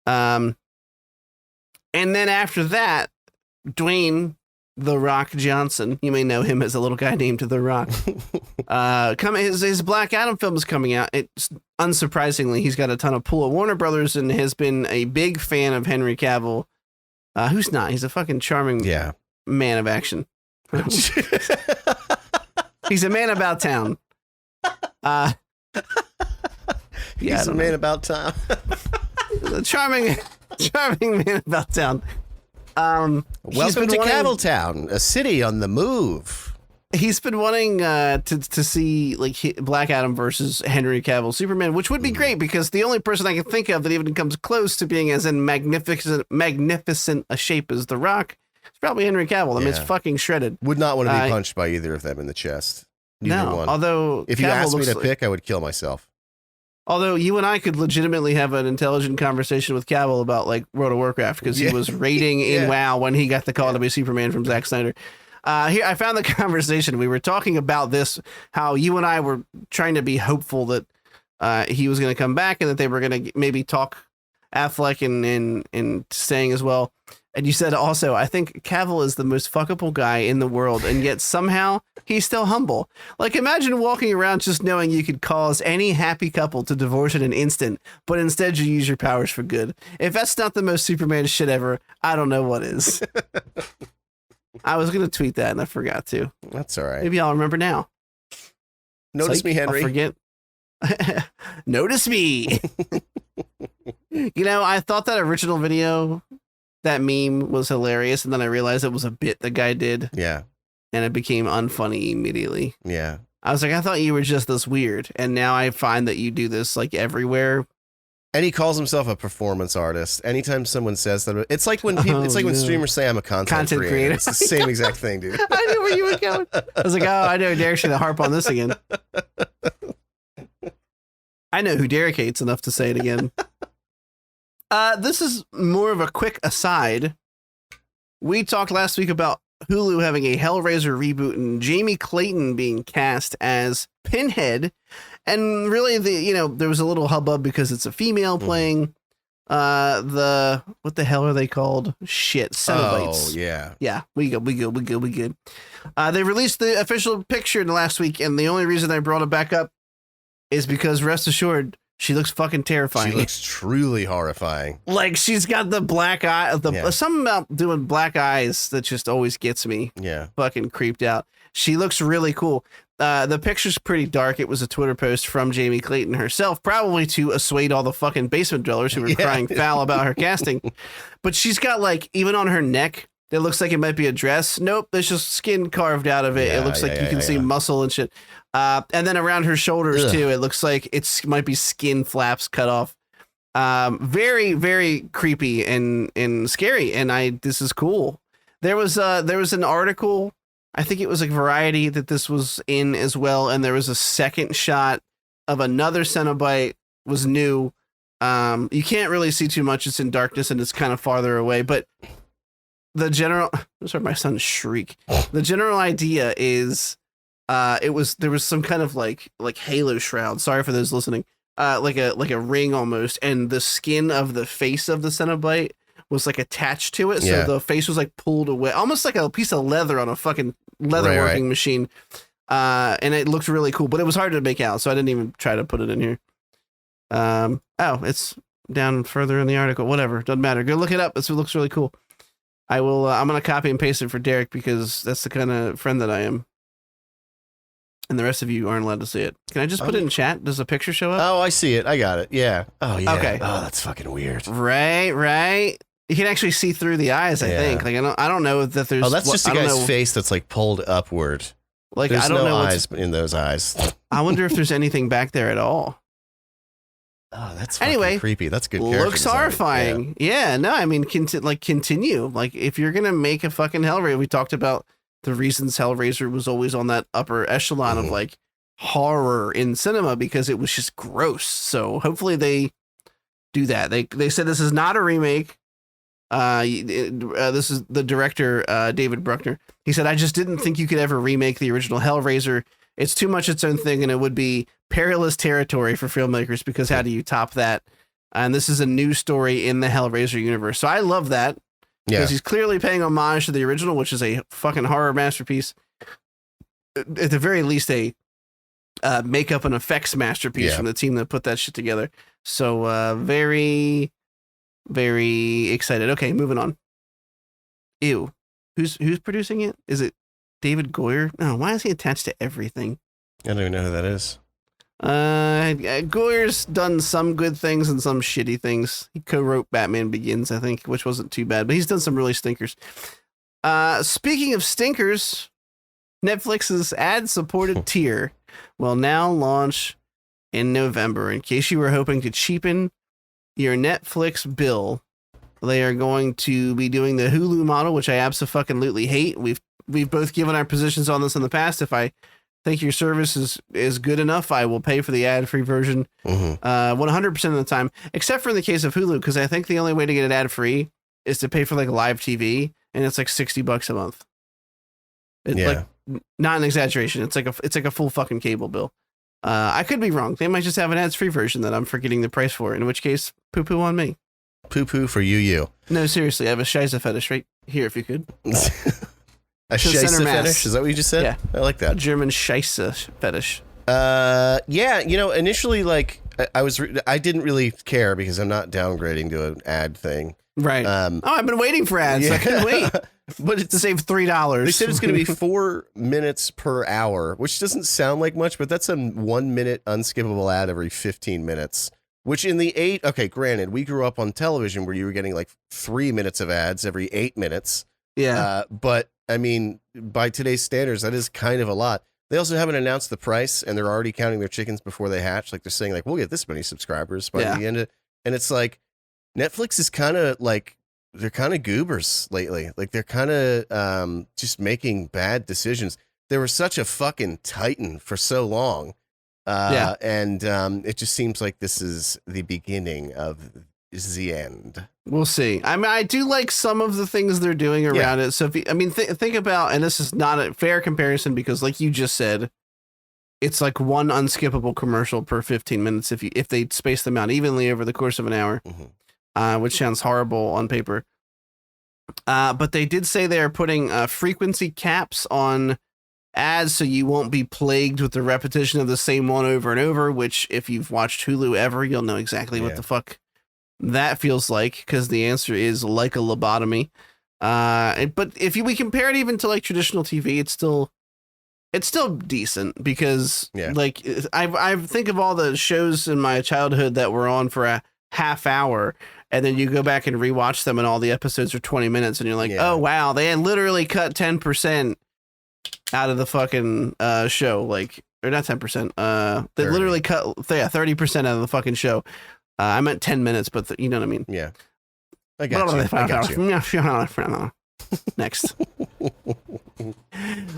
[SPEAKER 2] And then after that, Dwayne The Rock Johnson, you may know him as a little guy named The Rock. His Black Adam film is coming out. It's unsurprisingly, he's got a ton of pull at Warner Brothers and has been a big fan of Henry Cavill. Who's not? He's a fucking charming man of action. He's a man about town.
[SPEAKER 1] He's a man about town.
[SPEAKER 2] A charming man about town.
[SPEAKER 1] Welcome to Cavill-town, a city on the move.
[SPEAKER 2] He's been wanting to see like Black Adam versus Henry Cavill Superman, which would be great because the only person I can think of that even comes close to being as in magnificent a shape as The Rock is probably Henry Cavill. I mean, it's fucking shredded.
[SPEAKER 1] Would not want to be punched by either of them in the chest. Neither one.
[SPEAKER 2] Although
[SPEAKER 1] if you asked me to pick, I would kill myself.
[SPEAKER 2] Although you and I could legitimately have an intelligent conversation with Cavill about like World of Warcraft because he was raiding in WoW when he got the call to be Superman from Zack Snyder. Here I found the conversation. We were talking about this, how you and I were trying to be hopeful that he was going to come back and that they were going to maybe talk Affleck and staying as well. And you said also, I think Cavill is the most fuckable guy in the world, and yet somehow he's still humble. Like, imagine walking around just knowing you could cause any happy couple to divorce in an instant, but instead you use your powers for good. If that's not the most Superman shit ever, I don't know what is. I was going to tweet that and I forgot to.
[SPEAKER 1] That's all right.
[SPEAKER 2] Maybe I'll remember now.
[SPEAKER 1] Notice me, Henry.
[SPEAKER 2] I'll forget. Notice me. You know, I thought that original video, that meme was hilarious, and then I realized it was a bit the guy did.
[SPEAKER 1] Yeah.
[SPEAKER 2] And it became unfunny immediately.
[SPEAKER 1] Yeah.
[SPEAKER 2] I was like, I thought you were just this weird, and now I find that you do this like everywhere.
[SPEAKER 1] And he calls himself a performance artist. Anytime someone says that, it's like when people, it's like when streamers say I'm a content creator. It's the same exact thing, dude.
[SPEAKER 2] I knew where you were going. I was like, oh, I know Derek's gonna harp on this again. I know who Derek hates enough to say it again. This is more of a quick aside. We talked last week about Hulu having a Hellraiser reboot and Jamie Clayton being cast as Pinhead. And really, there was a little hubbub because it's a female playing what the hell are they called? Shit, Cenobites.
[SPEAKER 1] Oh, yeah.
[SPEAKER 2] Yeah, we good. They released the official picture last week, and the only reason I brought it back up is because rest assured, she looks fucking terrifying.
[SPEAKER 1] She looks truly horrifying.
[SPEAKER 2] Like, she's got the black eye. Something about doing black eyes that just always gets me fucking creeped out. She looks really cool. The picture's pretty dark. It was a Twitter post from Jamie Clayton herself, probably to assuade all the fucking basement dwellers who were crying foul about her casting. But she's got, like, even on her neck, it looks like it might be a dress. Nope, there's just skin carved out of it. It looks like you can see muscle and shit. And then around her shoulders too, it looks like it might be skin flaps cut off. Very, very creepy and scary. And this is cool. There was an article, I think it was like Variety, that this was in as well. And there was a second shot of another Cenobite, was new. You can't really see too much. It's in darkness and it's kind of farther away, but the general, sorry, my son's shriek. The general idea is, there was some kind of like halo shroud. Sorry for those listening. Like a ring almost, and the skin of the face of the Cenobite was like attached to it, so the face was like pulled away, almost like a piece of leather on a fucking leatherworking machine. And it looked really cool, but it was hard to make out, so I didn't even try to put it in here. Oh, it's down further in the article. Whatever, doesn't matter. Go look it up. It looks really cool. I will. I'm gonna copy and paste it for Derek because that's the kind of friend that I am. And the rest of you aren't allowed to see it. Can I just put it in chat? Does the picture show up?
[SPEAKER 1] Oh, I see it. I got it. Yeah. Oh, yeah.
[SPEAKER 2] Okay.
[SPEAKER 1] Oh, that's fucking weird.
[SPEAKER 2] Right. You can actually see through the eyes, I think. Like I don't know that there's.
[SPEAKER 1] Oh, that's just a guy's face that's like pulled upward.
[SPEAKER 2] Like
[SPEAKER 1] there's
[SPEAKER 2] I don't know
[SPEAKER 1] eyes in those eyes.
[SPEAKER 2] I wonder if there's anything back there at all.
[SPEAKER 1] Oh, that's fucking creepy. That's good.
[SPEAKER 2] Looks horrifying. Yeah. No, I mean, continue. Like if you're gonna make a fucking Hellraiser, we talked about the reasons Hellraiser was always on that upper echelon of like horror in cinema because it was just gross. So hopefully they do that. They said this is not a remake. This is the director, David Bruckner. He said, I just didn't think you could ever remake the original Hellraiser. It's too much its own thing, and it would be perilous territory for filmmakers because how do you top that? And this is a new story in the Hellraiser universe. So I love that. Because he's clearly paying homage to the original, which is a fucking horror masterpiece. At the very least, a makeup and effects masterpiece from the team that put that shit together. So very, very excited. Okay, moving on. Ew. Who's producing it? Is it David Goyer? No, why is he attached to everything?
[SPEAKER 1] I don't even know who that is.
[SPEAKER 2] Goyer's done some good things and some shitty things. He co-wrote Batman Begins, I think, which wasn't too bad, but he's done some really stinkers. Speaking of stinkers, Netflix's ad-supported tier will now launch in November. In case you were hoping to cheapen your Netflix bill, they are going to be doing the Hulu model, which I absolutely hate. We've both given our positions on this in the past. If I think your service is good enough, I will pay for the ad-free version 100% of the time, except for in the case of Hulu, because I think the only way to get it ad-free is to pay for like live TV, and it's like $60 a month. Like, not an exaggeration. It's like a full fucking cable bill. I could be wrong. They might just have an ads-free version that I'm forgetting the price for, in which case, poo-poo on me.
[SPEAKER 1] Poo-poo for you.
[SPEAKER 2] No, seriously, I have a shiza fetish right here, if you could.
[SPEAKER 1] A shiza fetish? Is that what you just said?
[SPEAKER 2] Yeah.
[SPEAKER 1] I like that.
[SPEAKER 2] German shiza fetish.
[SPEAKER 1] Yeah, initially, like, I didn't really care because I'm not downgrading to an ad thing.
[SPEAKER 2] Right. I've been waiting for ads. Yeah. I couldn't wait. But it's to save $3.
[SPEAKER 1] They said it's going to be 4 minutes per hour, which doesn't sound like much, but that's a 1 minute unskippable ad every 15 minutes. Which in the granted, we grew up on television where you were getting like 3 minutes of ads every 8 minutes.
[SPEAKER 2] Yeah.
[SPEAKER 1] But I mean, by today's standards, that is kind of a lot. They also haven't announced the price, and they're already counting their chickens before they hatch. Like they're saying, like, we'll get this many subscribers by the end of, and it's like Netflix is kind of like, they're kind of goobers lately. Like they're kind of just making bad decisions. They were such a fucking titan for so long. And it just seems like this is the beginning of the end.
[SPEAKER 2] We'll see. I mean, I do like some of the things they're doing around it. So, think about, and this is not a fair comparison because, like you just said, it's like one unskippable commercial per 15 minutes if they space them out evenly over the course of an hour, which sounds horrible on paper. But they did say they are putting frequency caps on ads so you won't be plagued with the repetition of the same one over and over, which if you've watched Hulu ever, you'll know exactly what the fuck that feels like, because the answer is like a lobotomy. But if we compare it even to like traditional TV, it's still decent because like I think of all the shows in my childhood that were on for a half hour, and then you go back and rewatch them and all the episodes are 20 minutes and you're like, oh wow, they had literally cut 10% out of the fucking show, like, or not 10%, they literally cut 30% out of the fucking show. I meant 10 minutes, but you know what I mean?
[SPEAKER 1] Yeah. I got you.
[SPEAKER 2] Next.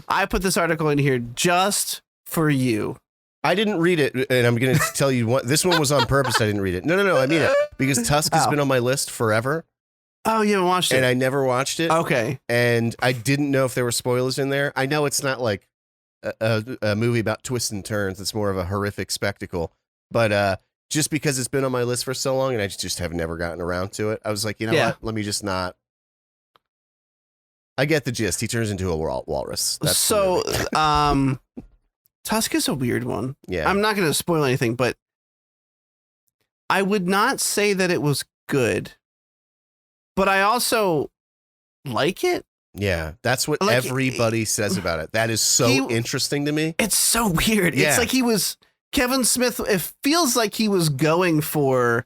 [SPEAKER 2] I put this article in here just for you.
[SPEAKER 1] I didn't read it, and I'm going to tell you what, this one was on purpose. I didn't read it. No, I mean it. Because Tusk has been on my list forever.
[SPEAKER 2] Oh, you haven't watched it?
[SPEAKER 1] And I never watched it.
[SPEAKER 2] Okay.
[SPEAKER 1] And I didn't know if there were spoilers in there. I know it's not like a movie about twists and turns. It's more of a horrific spectacle. But just because it's been on my list for so long and I just have never gotten around to it, I was like, you know what? Let me just not. I get the gist. He turns into a walrus. That's
[SPEAKER 2] so, Tusk is a weird one.
[SPEAKER 1] Yeah.
[SPEAKER 2] I'm not going to spoil anything, but I would not say that it was good, but I also like it.
[SPEAKER 1] Yeah, that's what like, everybody says about it. That is so interesting to me.
[SPEAKER 2] It's so weird. Yeah. It's like Kevin Smith, it feels like he was going for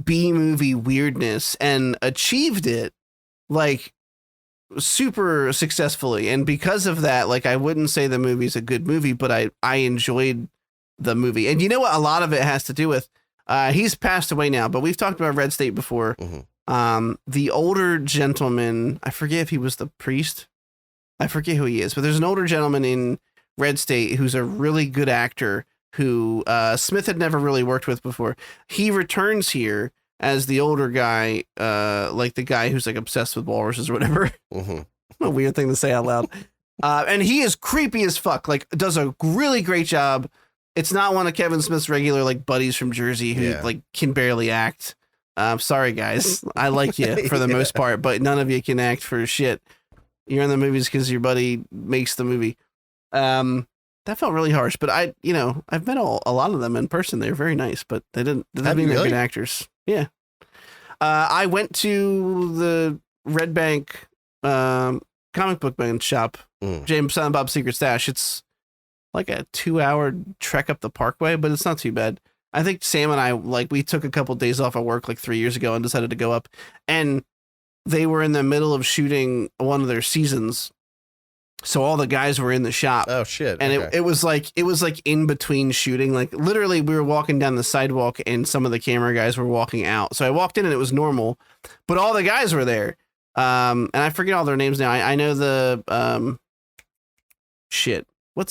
[SPEAKER 2] B-movie weirdness and achieved it like super successfully. And because of that, like, I wouldn't say the movie's a good movie, but I enjoyed the movie. And you know what? A lot of it has to do with, he's passed away now, but we've talked about Red State before. The older gentleman, I forget if he was the priest. I forget who he is, but there's an older gentleman in Red State who's a really good actor who Smith had never really worked with before. He returns here as the older guy, like the guy who's like obsessed with walruses or whatever. A weird thing to say out loud. And he is creepy as fuck, like does a really great job. It's not one of Kevin Smith's regular like buddies from Jersey who like can barely act. Sorry guys, I like you for the most part, but none of you can act for shit. You're in the movies because your buddy makes the movie. That felt really harsh, but I've met a lot of them in person. They're very nice, but they doesn't mean they're good actors. Yeah. I went to the Red Bank comic book man shop, James Silent Bob's Secret Stash. It's like a 2-hour trek up the Parkway, but it's not too bad. I think Sam and I, like, we took a couple days off of work like 3 years ago and decided to go up, and they were in the middle of shooting one of their seasons. So all the guys were in the shop.
[SPEAKER 1] Oh shit.
[SPEAKER 2] And it was like in between shooting, like literally we were walking down the sidewalk and some of the camera guys were walking out. So I walked in and it was normal, but all the guys were there. And I forget all their names now. I know the,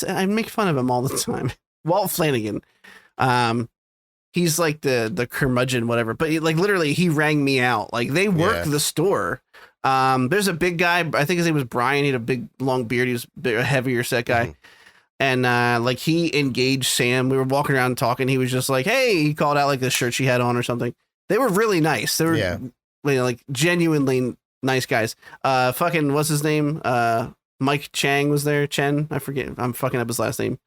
[SPEAKER 2] I make fun of him all the time. Walt Flanagan. He's like the curmudgeon, whatever. But like literally, he rang me out. Like they work the store. There's a big guy. I think his name was Brian. He had a big long beard. He was a heavier set guy. Mm-hmm. And like he engaged Sam. We were walking around talking. He was just like, "Hey," he called out like the shirt she had on or something. They were really nice. They were like genuinely nice guys. Fucking what's his name? Mike Chang was there. Chen, I forget. I'm fucking up his last name.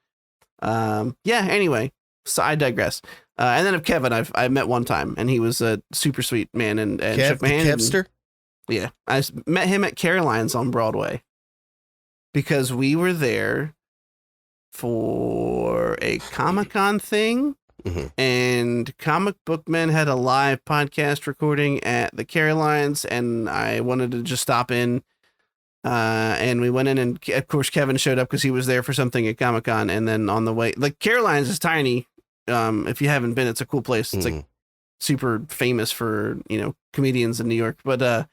[SPEAKER 2] Anyway, so I digress. And then of Kevin, I met one time, and he was a super sweet man, and shook my hand.
[SPEAKER 1] Kevster?
[SPEAKER 2] Yeah, I met him at Caroline's on Broadway because we were there for a Comic-Con thing, and Comic Book Men had a live podcast recording at the Carolines, and I wanted to just stop in. And we went in, and of course Kevin showed up because he was there for something at Comic-Con. And then on the way, like Caroline's is tiny. If you haven't been, it's a cool place. It's like super famous for, comedians in New York. But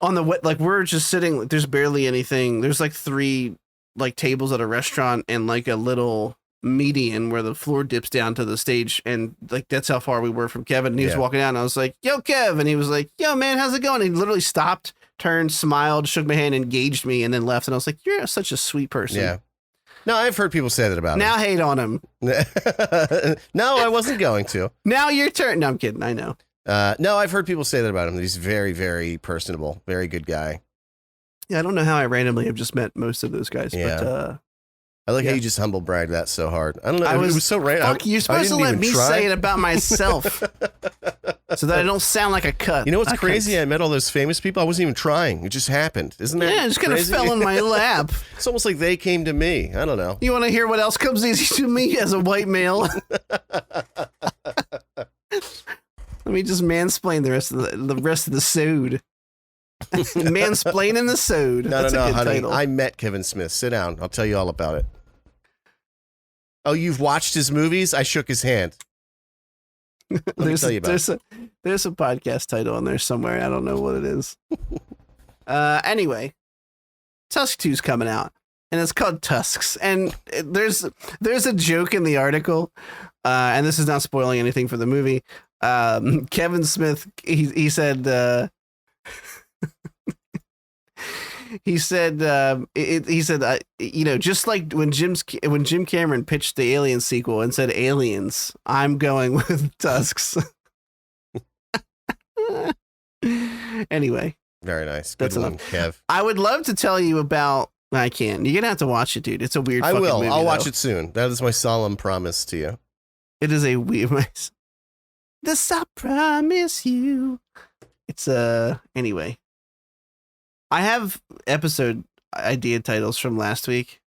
[SPEAKER 2] on the way, like we're just sitting, there's barely anything. There's like 3 like tables at a restaurant and like a little median where the floor dips down to the stage, and like that's how far we were from Kevin. And he was walking out, and I was like, "Yo, Kev," and he was like, "Yo, man, how's it going?" And he literally stopped, turned, smiled, shook my hand, engaged me, and then left. And I was like, "You're such a sweet person."
[SPEAKER 1] Yeah. No, I've heard people say that about him.
[SPEAKER 2] Now hate on him.
[SPEAKER 1] No, I wasn't going to.
[SPEAKER 2] Now your turn. No, I'm kidding. I know.
[SPEAKER 1] No, I've heard people say that about him. He's very, very personable, very good guy.
[SPEAKER 2] Yeah, I don't know how I randomly have just met most of those guys, but
[SPEAKER 1] I like how you just humble bragged that so hard. I don't know. It was so right.
[SPEAKER 2] Fuck, you're supposed to let me say it about myself so that I don't sound like a cut.
[SPEAKER 1] You know what's crazy? I met all those famous people. I wasn't even trying. It just happened. Isn't that
[SPEAKER 2] it just kind of fell in my lap.
[SPEAKER 1] It's almost like they came to me. I don't know.
[SPEAKER 2] You want to hear what else comes easy to me as a white male? Let me just mansplain the rest of the sode. Mansplaining the sode.
[SPEAKER 1] No, honey. Title. I met Kevin Smith. Sit down. I'll tell you all about it. Oh, you've watched his movies? I shook his hand. Let me tell you about it.
[SPEAKER 2] There's a podcast title in there somewhere. I don't know what it is. Anyway, Tusk 2's coming out, and it's called Tusks. And there's a joke in the article, and this is not spoiling anything for the movie. Kevin Smith, he said. He said, just like when Jim Cameron pitched the Alien sequel and said aliens, I'm going with Tusks. Anyway.
[SPEAKER 1] Very nice. Good one, Kev.
[SPEAKER 2] I would love to tell you about, I can't. You're going to have to watch it, dude. It's a weird fucking movie.
[SPEAKER 1] I'll watch it soon. That is my solemn promise to you.
[SPEAKER 2] It is a weird, this I promise you. It's anyway. I have episode idea titles from last week,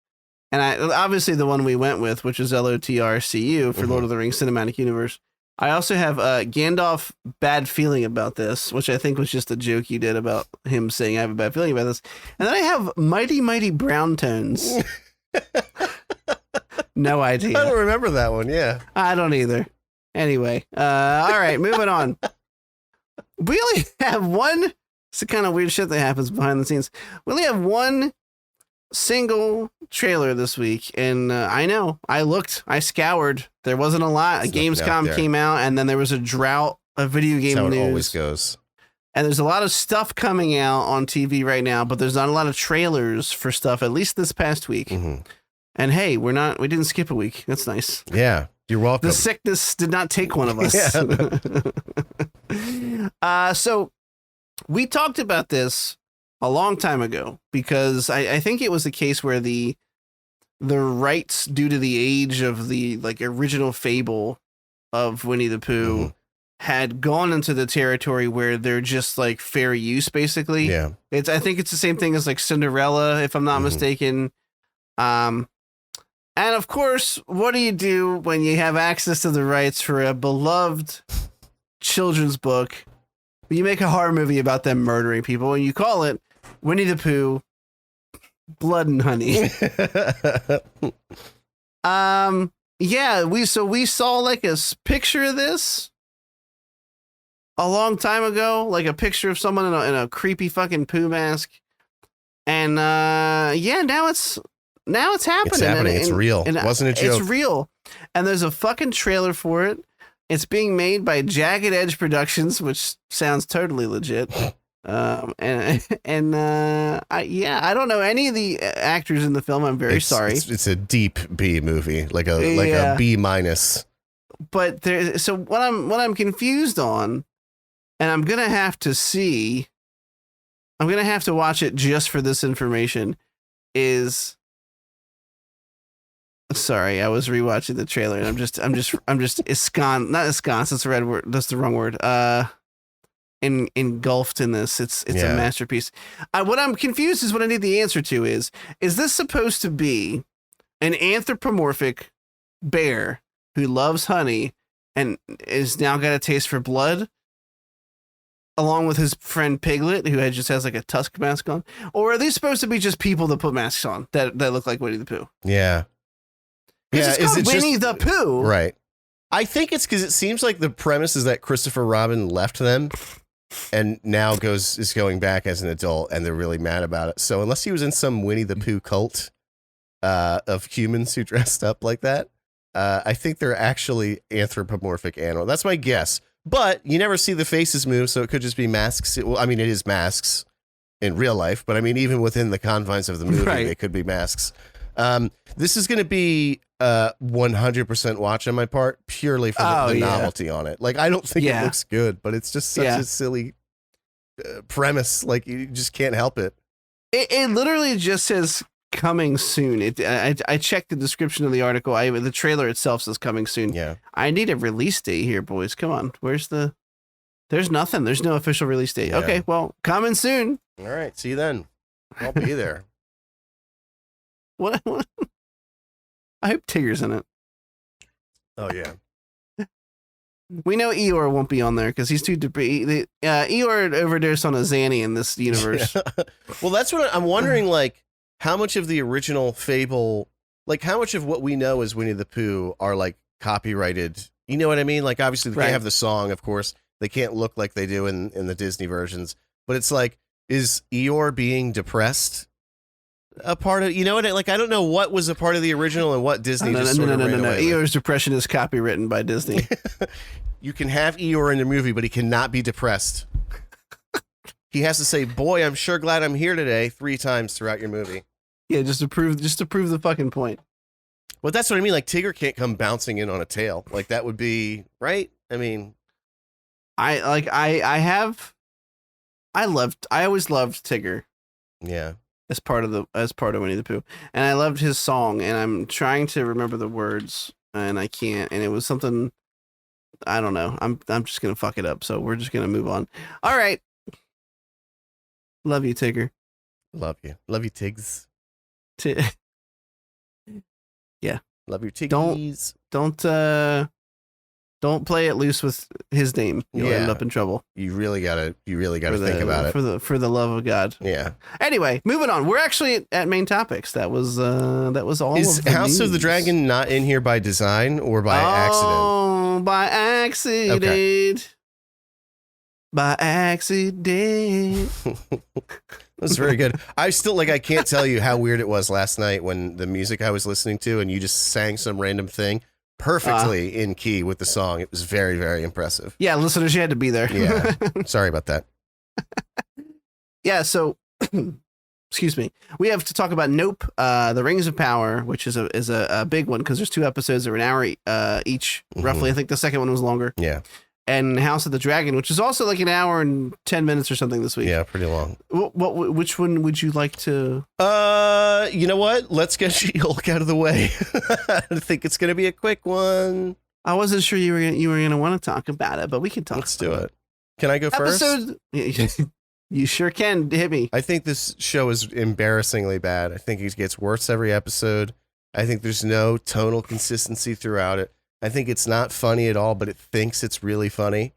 [SPEAKER 2] and obviously the one we went with, which is LOTRCU for Lord of the Rings Cinematic Universe. I also have Gandalf bad feeling about this, which I think was just a joke you did about him saying I have a bad feeling about this. And then I have Mighty Mighty Brown Tones. No idea.
[SPEAKER 1] I don't remember that one. Yeah,
[SPEAKER 2] I don't either. Anyway, all right, moving on. We only have one. It's the kind of weird shit that happens behind the scenes. We only have one single trailer this week, and I know I scoured. There wasn't a lot. Gamescom came out, and then there was a drought of video game news. That's how it always
[SPEAKER 1] goes.
[SPEAKER 2] And there's a lot of stuff coming out on TV right now, but there's not a lot of trailers for stuff, at least this past week. And hey, we didn't skip a week. That's nice.
[SPEAKER 1] Yeah, you're welcome.
[SPEAKER 2] The sickness did not take one of us. So we talked about this a long time ago because I think it was a case where the rights due to the age of the like original fable of Winnie the Pooh had gone into the territory where they're just like fair use, basically.
[SPEAKER 1] Yeah.
[SPEAKER 2] I think it's the same thing as like Cinderella, if I'm not mistaken. And of course, what do you do when you have access to the rights for a beloved children's book? You make a horror movie about them murdering people, and you call it Winnie the Pooh, Blood and Honey. Yeah, we saw like a picture of this a long time ago, like a picture of someone in a creepy fucking Pooh mask, and now it's now it's happening.
[SPEAKER 1] It's happening. It's real.
[SPEAKER 2] And
[SPEAKER 1] Wasn't a joke.
[SPEAKER 2] It's real. And there's a fucking trailer for it. It's being made by Jagged Edge Productions, which sounds totally legit. I don't know any of the actors in the film. I'm very sorry.
[SPEAKER 1] It's a deep B movie, like a B minus.
[SPEAKER 2] But so what I'm confused on, and I'm gonna have to watch it just for this information. Sorry, I was rewatching the trailer and I'm just not ensconced. That's the red word. That's the wrong word. Engulfed in this. It's a masterpiece. What I'm confused is what I need the answer to is this supposed to be an anthropomorphic bear who loves honey and is now got a taste for blood, along with his friend Piglet, who just has like a tusk mask on? Or are these supposed to be just people that put masks on that look like Winnie the Pooh?
[SPEAKER 1] Yeah.
[SPEAKER 2] It's called Winnie the Pooh.
[SPEAKER 1] Right. I think it's because it seems like the premise is that Christopher Robin left them and now is going back as an adult, and they're really mad about it. So unless he was in some Winnie the Pooh cult of humans who dressed up like that, I think they're actually anthropomorphic animal. That's my guess. But you never see the faces move, so it could just be masks. Well, I mean, it is masks in real life, but I mean, even within the confines of the movie, they could be masks. This is going to be 100% watch on my part, purely for the novelty on it. Like, I don't think it looks good, but it's just such a silly premise. Like, you just can't help it.
[SPEAKER 2] It literally just says coming soon. I checked the description of the article. The trailer itself says coming soon.
[SPEAKER 1] Yeah.
[SPEAKER 2] I need a release date here, boys. Come on. There's nothing. There's no official release date. Yeah. Okay, well, coming soon.
[SPEAKER 1] All right. See you then. I'll be there.
[SPEAKER 2] What? I hope Tigger's in it.
[SPEAKER 1] Oh, yeah.
[SPEAKER 2] We know Eeyore won't be on there because he's too Eeyore overdosed on a Zanny in this universe.
[SPEAKER 1] Yeah. Well, that's what I'm wondering, like, how much of the original fable, like, how much of what we know as Winnie the Pooh are, like, copyrighted? You know what I mean? Like, obviously, they can't have the song, of course. They can't look like they do in the Disney versions. But it's like, is Eeyore being depressed a part of, you know what, like, I don't know what was a part of the original and what Disney
[SPEAKER 2] No. Eeyore's depression is copywritten by Disney.
[SPEAKER 1] You can have Eeyore in the movie, but he cannot be depressed. He has to say, "Boy, I'm sure glad I'm here today," 3 times throughout your movie.
[SPEAKER 2] Yeah, just to prove the fucking point.
[SPEAKER 1] Well, that's what I mean. Like, Tigger can't come bouncing in on a tail. Like, that would be right. I mean,
[SPEAKER 2] I always loved Tigger.
[SPEAKER 1] Yeah.
[SPEAKER 2] As part of Winnie the Pooh, and I loved his song, and I'm trying to remember the words, and I can't. And it was something, I don't know. I'm just gonna fuck it up, so we're just gonna move on. All right, love you, Tigger.
[SPEAKER 1] Love you, Tigs.
[SPEAKER 2] Yeah,
[SPEAKER 1] love your Tiggies.
[SPEAKER 2] Don't play it loose with his name. You'll end up in trouble.
[SPEAKER 1] You really gotta think about it.
[SPEAKER 2] For the love of God.
[SPEAKER 1] Yeah.
[SPEAKER 2] Anyway, moving on. We're actually at main topics. That was all.
[SPEAKER 1] Is
[SPEAKER 2] of the
[SPEAKER 1] House
[SPEAKER 2] news.
[SPEAKER 1] of the Dragon not in here by design or by accident?
[SPEAKER 2] Oh, by accident. Okay. By accident.
[SPEAKER 1] That's very good. I can't tell you how weird it was last night when the music I was listening to and you just sang some random thing perfectly in key with the song. It was very, very impressive.
[SPEAKER 2] Yeah, listeners, you had to be there.
[SPEAKER 1] Yeah. Sorry about that.
[SPEAKER 2] Yeah, so excuse me. We have to talk about Nope, The Rings of Power, which is a big one because there's 2 episodes that are an hour each, roughly. I think the second one was longer.
[SPEAKER 1] Yeah.
[SPEAKER 2] And House of the Dragon, which is also like an hour and 10 minutes or something this week.
[SPEAKER 1] Yeah, pretty long.
[SPEAKER 2] Which one would you like to?
[SPEAKER 1] You know what? Let's get She-Hulk out of the way. I think it's going to be a quick one.
[SPEAKER 2] I wasn't sure you were going to want to talk about it, but we can talk.
[SPEAKER 1] Let's do it. Can I go first?
[SPEAKER 2] You sure can. Hit me.
[SPEAKER 1] I think this show is embarrassingly bad. I think it gets worse every episode. I think there's no tonal consistency throughout it. I think it's not funny at all, but it thinks it's really funny,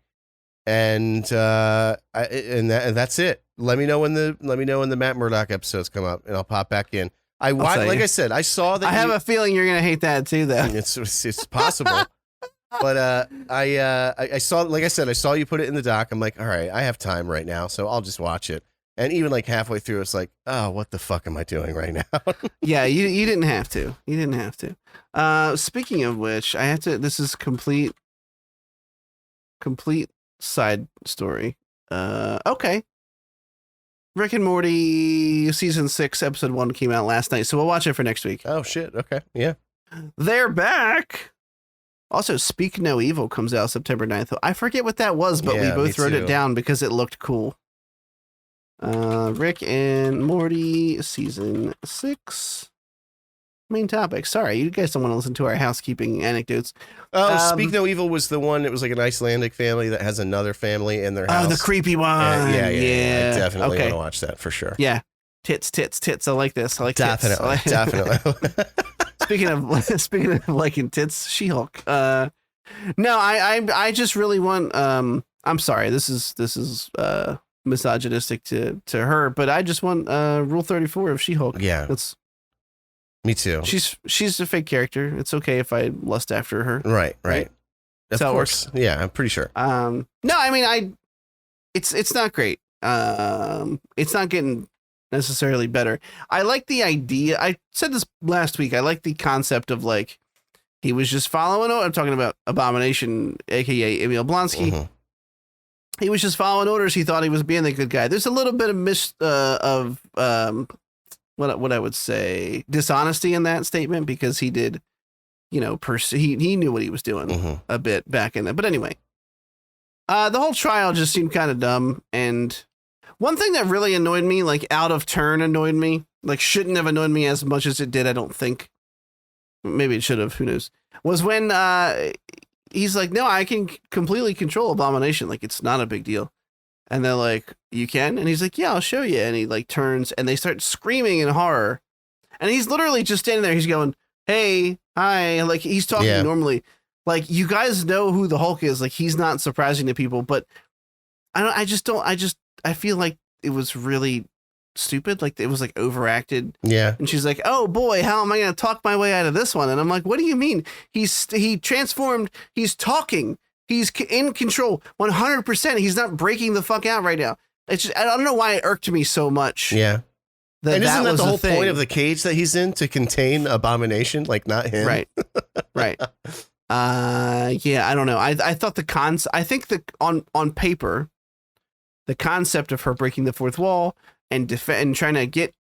[SPEAKER 1] and that's it. Let me know when the Matt Murdock episodes come up, and I'll pop back in. Like I said, I saw that.
[SPEAKER 2] I have a feeling you're gonna hate that too, though.
[SPEAKER 1] It's possible, but I saw, like I said, I saw you put it in the doc. I'm like, all right, I have time right now, so I'll just watch it. And even like halfway through, it's like, oh, what the fuck am I doing right now?
[SPEAKER 2] Yeah, you didn't have to. You didn't have to. Speaking of which, I have to. This is complete side story. Okay. Rick and Morty season 6 episode 1 came out last night, so we'll watch it for next week.
[SPEAKER 1] Oh shit. Okay. Yeah.
[SPEAKER 2] They're back. Also, Speak No Evil comes out September 9th. I forget what that was, but we
[SPEAKER 1] Yeah,
[SPEAKER 2] both
[SPEAKER 1] me
[SPEAKER 2] wrote it
[SPEAKER 1] too.
[SPEAKER 2] down because it looked cool. Rick and Morty season 6 main topic. Sorry, you guys don't want to listen to our housekeeping anecdotes.
[SPEAKER 1] Oh, Speak No Evil was the one. It was like an Icelandic family that has another family in their house.
[SPEAKER 2] Oh, the creepy one.
[SPEAKER 1] Yeah. I definitely
[SPEAKER 2] Okay.
[SPEAKER 1] want to watch that for sure.
[SPEAKER 2] Yeah. Tits. I like this. I like
[SPEAKER 1] Definitely.
[SPEAKER 2] tits.
[SPEAKER 1] Definitely.
[SPEAKER 2] Speaking of liking tits, She-Hulk. No, I just really want. I'm sorry. This is misogynistic to her, but I just want Rule 34 of She-Hulk.
[SPEAKER 1] Yeah.
[SPEAKER 2] That's
[SPEAKER 1] Me too.
[SPEAKER 2] she's a fake character. It's okay if I lust after her.
[SPEAKER 1] Right.
[SPEAKER 2] Right.
[SPEAKER 1] Of
[SPEAKER 2] So it
[SPEAKER 1] course. Yeah, I'm pretty sure.
[SPEAKER 2] No, I mean it's not great. It's not getting necessarily better. I like the idea. I said this last week. I like the concept of like he was just following. I'm talking about Abomination, aka Emil Blonsky.
[SPEAKER 1] Mhm.
[SPEAKER 2] He was just following orders. He thought he was being the good guy. There's a little bit of what I would say dishonesty in that statement because he did, he knew what he was doing
[SPEAKER 1] Mhm.
[SPEAKER 2] a bit back in there. But anyway, the whole trial just seemed kind of dumb. And one thing that really annoyed me, like out of turn annoyed me, like shouldn't have annoyed me as much as it did. I don't think. Maybe it should have. Who knows? Was when he's like, no, I can completely control Abomination. Like it's not a big deal. And they're like, you can? And he's like, yeah, I'll show you. And he like turns and they start screaming in horror. And he's literally just standing there. He's going, hey, hi. Like he's talking normally. Like you guys know who the Hulk is. Like he's not surprising to people, but I feel like it was really stupid. Like it was like overacted.
[SPEAKER 1] Yeah.
[SPEAKER 2] And she's like, oh boy, how am I going to talk my way out of this one? And I'm like, what do you mean? He transformed. He's talking. He's in control 100%. He's not breaking the fuck out right now. It's just, I don't know why it irked me so much.
[SPEAKER 1] Yeah. And isn't that
[SPEAKER 2] was
[SPEAKER 1] the whole
[SPEAKER 2] thing.
[SPEAKER 1] point of the cage that he's in to contain Abomination? Like not him.
[SPEAKER 2] Right. Right. Yeah, I don't know. I thought I think on paper, the concept of her breaking the fourth wall and trying to get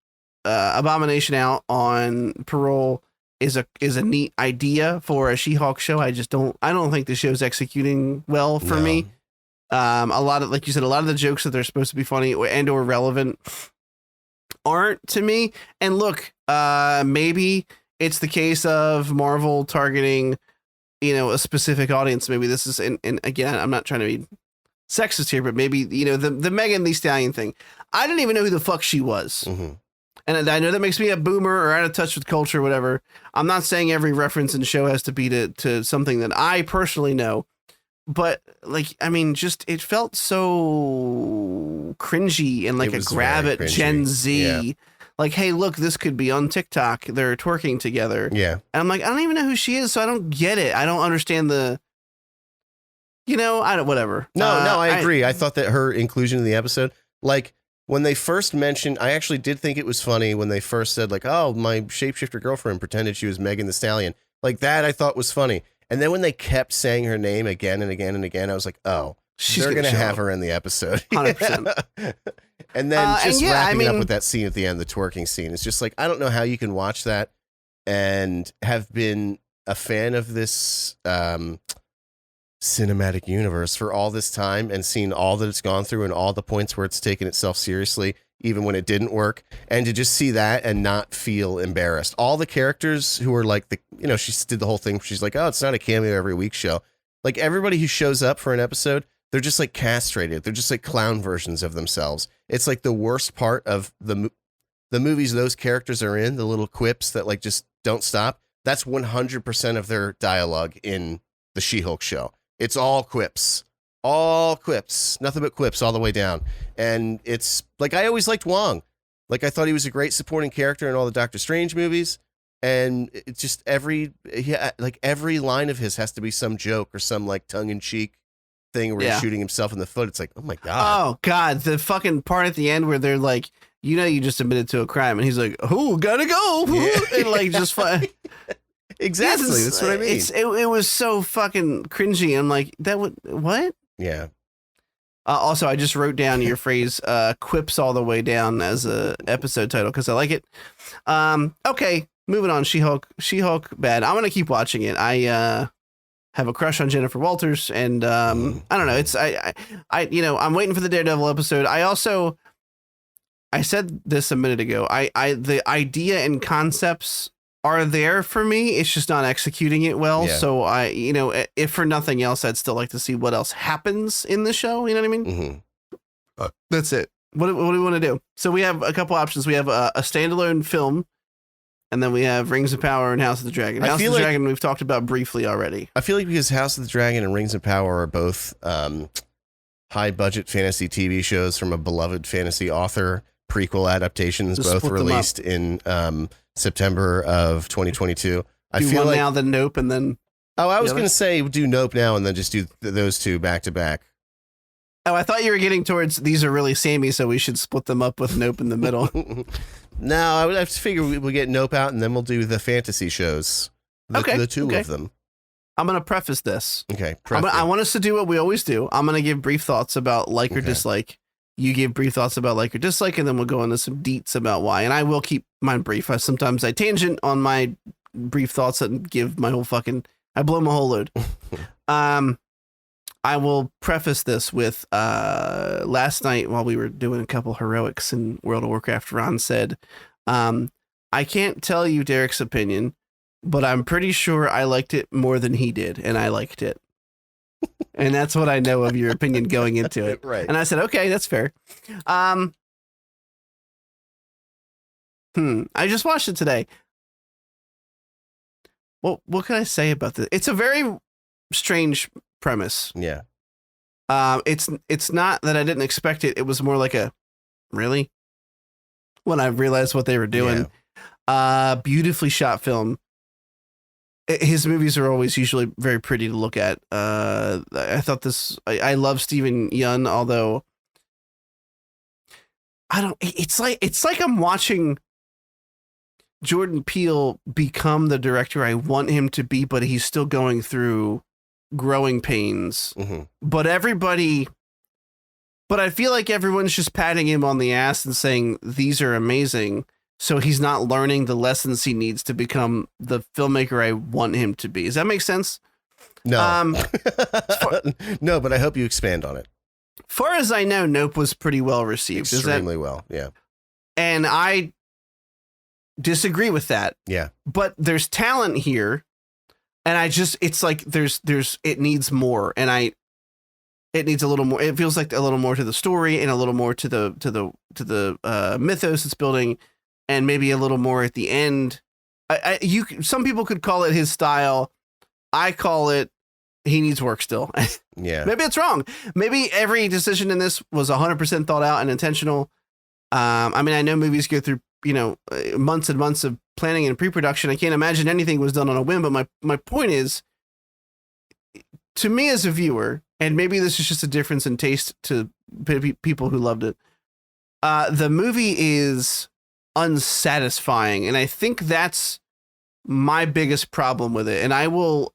[SPEAKER 2] Abomination out on parole is a neat idea for a She-Hulk show. I don't think the show's executing well for me. A lot of, like you said, a lot of the jokes that they're supposed to be funny or relevant aren't to me. And look, maybe it's the case of Marvel targeting, a specific audience. Maybe this is, and again, I'm not trying to be sexist here, but maybe, the Megan Thee Stallion thing. I didn't even know who the fuck she was.
[SPEAKER 1] Mm-hmm.
[SPEAKER 2] And I know that makes me a boomer or out of touch with culture or whatever. I'm not saying every reference in the show has to be to something that I personally know. But, like, I mean, just it felt so cringy and like a grab at Gen Z.
[SPEAKER 1] Yeah.
[SPEAKER 2] Like, hey, look, this could be on TikTok. They're twerking together.
[SPEAKER 1] Yeah.
[SPEAKER 2] And I'm like, I don't even know who she is, so I don't get it. I don't understand whatever.
[SPEAKER 1] No, I agree. I thought that her inclusion in the episode, like, when they first mentioned, I actually did think it was funny when they first said, like, oh, my shapeshifter girlfriend pretended she was Megan Thee Stallion. Like, that I thought was funny. And then when they kept saying her name again and again and again, I was like, oh, they're going to have her in the episode.
[SPEAKER 2] 100%.
[SPEAKER 1] And then just wrapping up with that scene at the end, the twerking scene. It's just like, I don't know how you can watch that and have been a fan of this cinematic universe for all this time and seen all that it's gone through and all the points where it's taken itself seriously, even when it didn't work, and to just see that and not feel embarrassed. All the characters who are like she did the whole thing. She's like, oh, it's not a cameo every week show. Like everybody who shows up for an episode, they're just like castrated. They're just like clown versions of themselves. It's like the worst part of the movies those characters are in, the little quips that like just don't stop. That's 100% of their dialogue in the She-Hulk show. It's all quips, nothing but quips all the way down. And it's like, I always liked Wong. Like, I thought he was a great supporting character in all the Doctor Strange movies. And it's just every line of his has to be some joke or some like tongue in cheek thing where
[SPEAKER 2] Yeah.
[SPEAKER 1] he's shooting himself in the foot. It's like, oh my God.
[SPEAKER 2] Oh God, the fucking part at the end where they're like, you just admitted to a crime, and he's like, "Oh, gotta go," and like just
[SPEAKER 1] Exactly.
[SPEAKER 2] Yes,
[SPEAKER 1] That's what I mean.
[SPEAKER 2] It was so fucking cringy. I'm like, what?
[SPEAKER 1] Yeah.
[SPEAKER 2] Also, I just wrote down your phrase, "quips all the way down" as a episode title because I like it. Okay, moving on. She-Hulk, bad. I'm gonna keep watching it. I have a crush on Jennifer Walters, and I don't know. It's I'm waiting for the Daredevil episode. I said this a minute ago. The idea and concepts are there for me. It's just not executing it well.
[SPEAKER 1] Yeah.
[SPEAKER 2] So if for nothing else, I'd still like to see what else happens in the show. You know what I mean?
[SPEAKER 1] Mm-hmm.
[SPEAKER 2] That's it. What do we want to do? So we have a couple options. We have a standalone film, and then we have Rings of Power and House of the Dragon. House of the Dragon we've talked about briefly already.
[SPEAKER 1] I feel like because House of the Dragon and Rings of Power are both high budget fantasy TV shows from a beloved fantasy author, prequel adaptations,
[SPEAKER 2] Just
[SPEAKER 1] both
[SPEAKER 2] split them
[SPEAKER 1] released in September of 2022. I
[SPEAKER 2] Do
[SPEAKER 1] feel
[SPEAKER 2] one
[SPEAKER 1] like
[SPEAKER 2] now, then Nope, and then
[SPEAKER 1] I was
[SPEAKER 2] the
[SPEAKER 1] going to say do Nope now and then just do those two back to back.
[SPEAKER 2] oh, I thought you were getting towards these are really samey, so we should split them up with Nope in the middle.
[SPEAKER 1] No, I would have to figure we'll get Nope out and then we'll do the fantasy shows. The two of them.
[SPEAKER 2] I'm going to preface this.
[SPEAKER 1] Okay.
[SPEAKER 2] I want us to do what we always do. I'm going to give brief thoughts about like or dislike. You give brief thoughts about like or dislike, and then we'll go into some deets about why. And I will keep mine brief. Sometimes I tangent on my brief thoughts and give my whole I blow my whole load. I will preface this with last night while we were doing a couple heroics in World of Warcraft, Ron said, I can't tell you Derek's opinion, but I'm pretty sure I liked it more than he did, and I liked it. And that's what I know of your opinion going into it.
[SPEAKER 1] Right.
[SPEAKER 2] And I said, okay, that's fair. I just watched it today. Well, what can I say about this? It's a very strange premise.
[SPEAKER 1] Yeah.
[SPEAKER 2] It's not that I didn't expect it. It was more like a really when I realized what they were doing. Beautifully shot film. His movies are always usually very pretty to look at. I thought I love Steven Yeun, although it's like I'm watching Jordan Peele become the director I want him to be, but he's still going through growing pains.
[SPEAKER 1] Mm-hmm.
[SPEAKER 2] But I feel like everyone's just patting him on the ass and saying these are amazing. So he's not learning the lessons he needs to become the filmmaker I want him to be. Does that make sense?
[SPEAKER 1] No. No, but I hope you expand on it.
[SPEAKER 2] Far as I know, Nope was pretty well received.
[SPEAKER 1] Extremely well, yeah.
[SPEAKER 2] And I disagree with that.
[SPEAKER 1] Yeah.
[SPEAKER 2] But there's talent here, and it's like it needs more, and it needs a little more. It feels like a little more to the story and a little more to the mythos it's building. And maybe a little more at the end. Some people could call it his style. I call it he needs work still.
[SPEAKER 1] Yeah.
[SPEAKER 2] Maybe it's wrong. Maybe every decision in this was 100% thought out and intentional. I mean, I know movies go through months and months of planning and pre-production. I can't imagine anything was done on a whim. But my point is, to me as a viewer, and maybe this is just a difference in taste to people who loved it. The movie is unsatisfying, and I think that's my biggest problem with it, and I will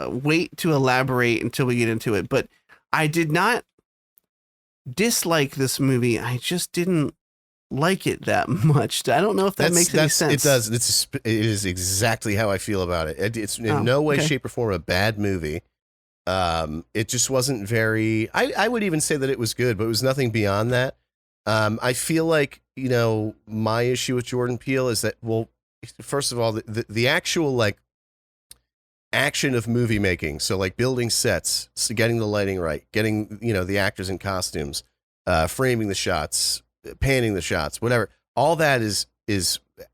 [SPEAKER 2] wait to elaborate until we get into it. But I did not dislike this movie. I just didn't like it that much. I don't know if that makes any sense.
[SPEAKER 1] It does. It is exactly how I feel about it. It's in no way, shape, or form a bad movie. It just wasn't very. I would even say that it was good, but it was nothing beyond that. I feel like, my issue with Jordan Peele is that, well, first of all, the actual like action of movie making. So like building sets, so getting the lighting right, getting, the actors in costumes, framing the shots, panning the shots, whatever. All that is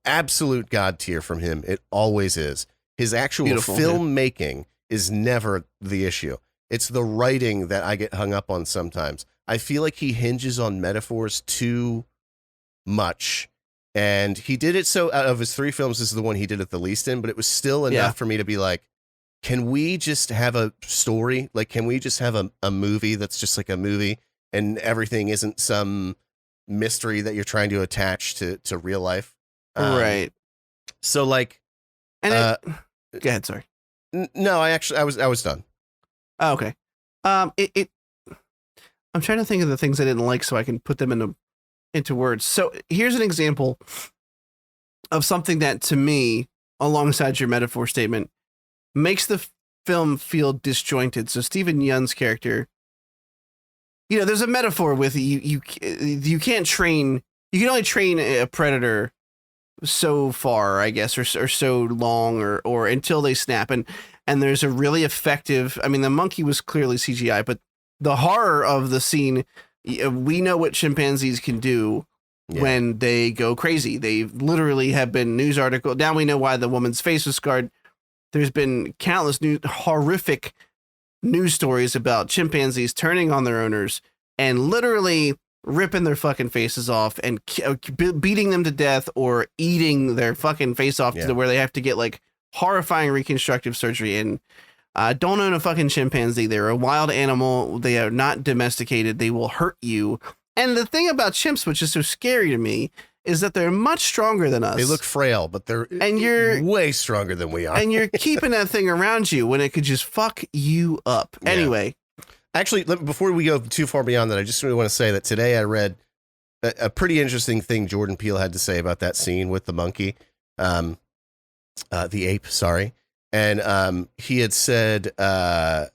[SPEAKER 1] absolute God tier from him. It always is. His actual filmmaking is never the issue. It's the writing that I get hung up on sometimes. I feel like he hinges on metaphors too much. And he did it so out of his 3 films, this is the one he did it the least in, but it was still enough for me to be like, can we just have a story? Like, can we just have a movie that's just like a movie and everything isn't some mystery that you're trying to attach to real life?
[SPEAKER 2] Right.
[SPEAKER 1] So like,
[SPEAKER 2] And
[SPEAKER 1] uh,
[SPEAKER 2] go ahead. Sorry.
[SPEAKER 1] no, I was done.
[SPEAKER 2] Oh, okay. I'm trying to think of the things I didn't like so I can put them into words. So here's an example of something that, to me, alongside your metaphor statement, makes the film feel disjointed. So Stephen Yeun's character, there's a metaphor with you can't train. You can only train a predator so far, I guess, or so long, or until they snap. And there's a really effective. I mean, the monkey was clearly CGI, but the horror of the scene, we know what chimpanzees can do when they go crazy. They literally have been news articles. Now we know why the woman's face was scarred. There's been countless horrific news stories about chimpanzees turning on their owners and literally ripping their fucking faces off and beating them to death or eating their fucking face off to where they have to get like horrifying reconstructive surgery. And don't own a fucking chimpanzee. They're a wild animal. They are not domesticated. They will hurt you. And the thing about chimps, which is so scary to me, is that they're much stronger than us.
[SPEAKER 1] They look frail, but you're way stronger than we are.
[SPEAKER 2] And you're keeping that thing around you when it could just fuck you up. Yeah. Anyway.
[SPEAKER 1] Actually, before we go too far beyond that, I just really want to say that today I read a pretty interesting thing Jordan Peele had to say about that scene with the monkey, the ape, sorry. And he had said that